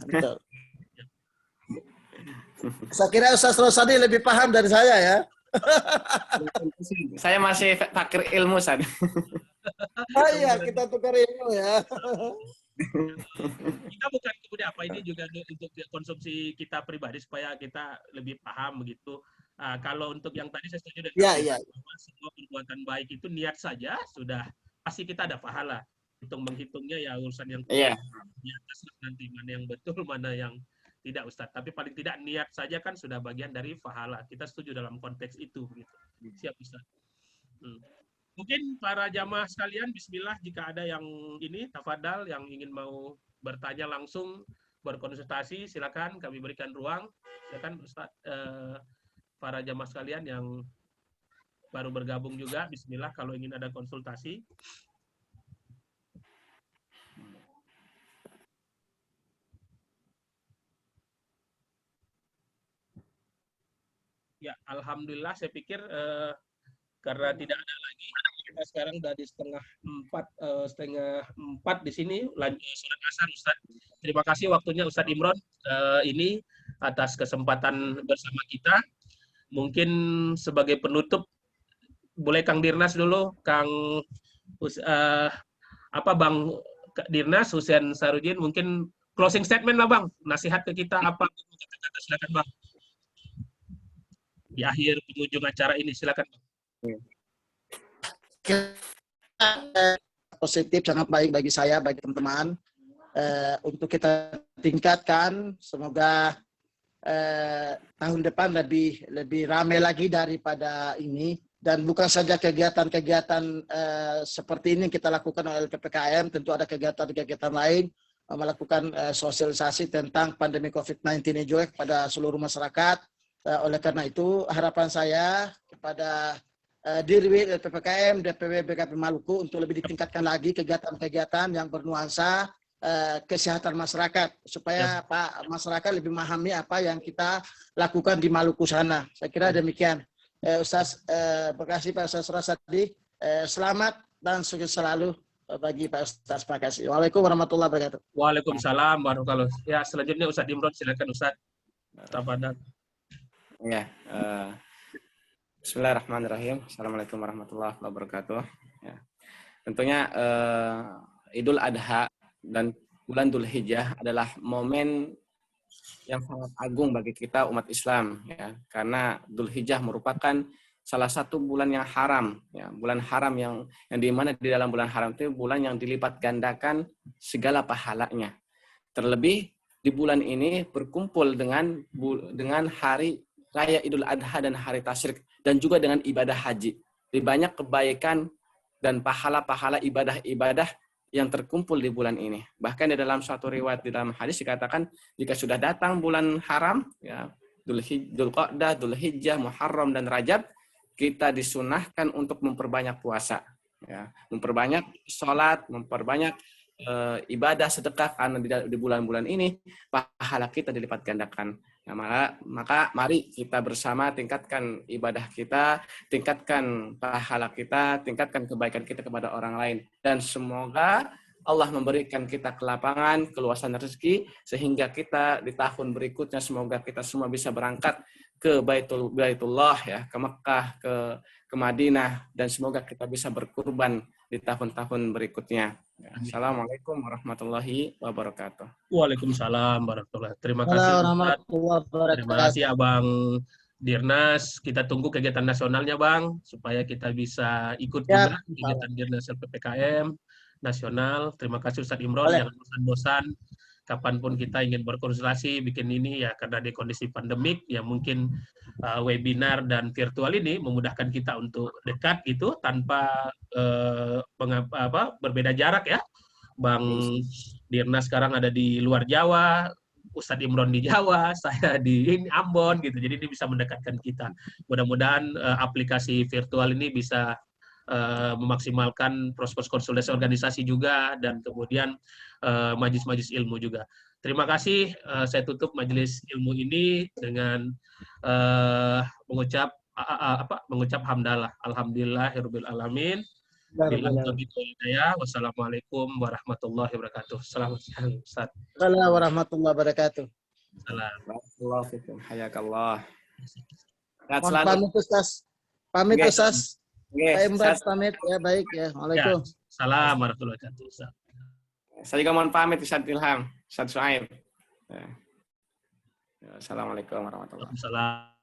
Betul. Saya kira Ustaz Rosadi lebih paham dari saya ya. Saya masih fakir ilmu, Ustaz. Oh iya, kita tukar ilmu ya. Kita bukan kemudian apa ini juga untuk konsumsi kita pribadi supaya kita lebih paham begitu. Kalau untuk yang tadi saya setuju dengan bahwa semua perbuatan baik itu niat saja sudah pasti kita ada pahala. Menghitungnya ya urusan yang di atas nanti mana yang betul mana yang tidak Ustadz, tapi paling tidak niat saja kan sudah bagian dari pahala. Kita setuju dalam konteks itu begitu. Siap Ustadz. Mungkin para jamaah sekalian, bismillah jika ada yang ini tafadhal yang ingin mau bertanya langsung berkonsultasi silakan kami berikan ruang. Silakan Ustadz, para jamaah sekalian yang baru bergabung juga bismillah kalau ingin ada konsultasi. Ya, alhamdulillah saya pikir karena tidak ada lagi, kita sekarang udah di setengah empat di sini lanjut sholat asar Ustaz. Terima kasih waktunya Ustaz Imron ini atas kesempatan bersama kita. Mungkin sebagai penutup boleh Kang Dirnas dulu, Bang Dirnas Husain Sarudin mungkin closing statement lah Bang, nasihat ke kita apa kata-kata silakan Bang. Di akhir penghujung acara ini silakan. Positif sangat baik bagi saya, bagi teman-teman. untuk kita tingkatkan. Semoga tahun depan lebih ramai lagi daripada ini. Dan bukan saja kegiatan-kegiatan seperti ini kita lakukan oleh PPKM, tentu ada kegiatan-kegiatan lain melakukan sosialisasi tentang pandemi COVID-19 ini juga kepada seluruh masyarakat. Oleh karena itu harapan saya kepada Dirwil PPKM, DPW BKP Maluku untuk lebih ditingkatkan lagi kegiatan-kegiatan yang bernuansa kesehatan masyarakat supaya Pak masyarakat lebih memahami apa yang kita lakukan di Maluku sana. Saya kira demikian. Ustaz, terima kasih Pak Ustaz Rasadi. Selamat dan sukses selalu bagi Pak Ustaz. Terima kasih. Waalaikumsalam warahmatullahi wabarakatuh. Waalaikumsalam warahmatullahi wabarakatuh. Ya, selanjutnya Ustaz Imron, silakan Ustaz. Tafadhal. Ya, Bismillahirrahmanirrahim. Assalamualaikum warahmatullahi wabarakatuh. Ya. Tentunya Idul Adha dan bulan Dzulhijjah adalah momen yang sangat agung bagi kita umat Islam, ya, karena Dzulhijjah merupakan salah satu bulan yang haram, ya, bulan haram yang di mana di dalam bulan haram itu bulan yang dilipat gandakan segala pahalanya. Terlebih di bulan ini berkumpul dengan hari Raya Idul Adha dan hari Tasyrik dan juga dengan ibadah haji. Di banyak kebaikan dan pahala-pahala ibadah-ibadah yang terkumpul di bulan ini. Bahkan di dalam suatu riwayat di dalam hadis dikatakan jika sudah datang bulan haram, ya, Dzulqa'dah, Dzulhijjah, Muharram dan Rajab, kita disunahkan untuk memperbanyak puasa, ya, memperbanyak sholat, memperbanyak ibadah sedekah karena di bulan-bulan ini pahala kita dilipat gandakan. Ya, maka mari kita bersama tingkatkan ibadah kita, tingkatkan pahala kita, tingkatkan kebaikan kita kepada orang lain. Dan semoga Allah memberikan kita kelapangan, keluasan rezeki, sehingga kita di tahun berikutnya semoga kita semua bisa berangkat ke Baitullah, ya, ke Mekah, ke Madinah, dan semoga kita bisa berkurban di tahun-tahun berikutnya. Ya, Assalamualaikum warahmatullahi wabarakatuh. Waalaikumsalam warahmatullahi wabarakatuh. Terima kasih Ustaz. Terima kasih Abang Dirnas. Kita tunggu kegiatan nasionalnya Bang, supaya kita bisa ikut juga kegiatan Dirnas PPKM nasional. Terima kasih Ustaz Imron. Jangan bosan-bosan. Kapanpun kita ingin berkonsultasi bikin ini, ya, karena di kondisi pandemik ya mungkin webinar dan virtual ini memudahkan kita untuk dekat gitu tanpa berbeda jarak, ya. Bang Dirnas sekarang ada di luar Jawa, Ustadz Imron di Jawa, saya di Ambon gitu. Jadi ini bisa mendekatkan kita. Mudah-mudahan aplikasi virtual ini bisa memaksimalkan proses konsultasi organisasi juga, dan kemudian majelis-majelis ilmu juga. Terima kasih. Saya tutup majelis ilmu ini dengan mengucap hamdalah. Alhamdulillahirabbil alamin. Wassalamualaikum warahmatullahi wabarakatuh. Assalamualaikum warahmatullahi wabarakatuh. Assalamualaikum. Hayakallah. Mohon pamit Ustaz. Pamit Ustaz. Pak Imran pamit, ya, baik ya. Waalaikumsalam. Salam warahmatullahi wabarakatuh. Saya juga mohon pamit Ustaz Ilham, Ustaz Suhaib. Assalamualaikum warahmatullahi wabarakatuh.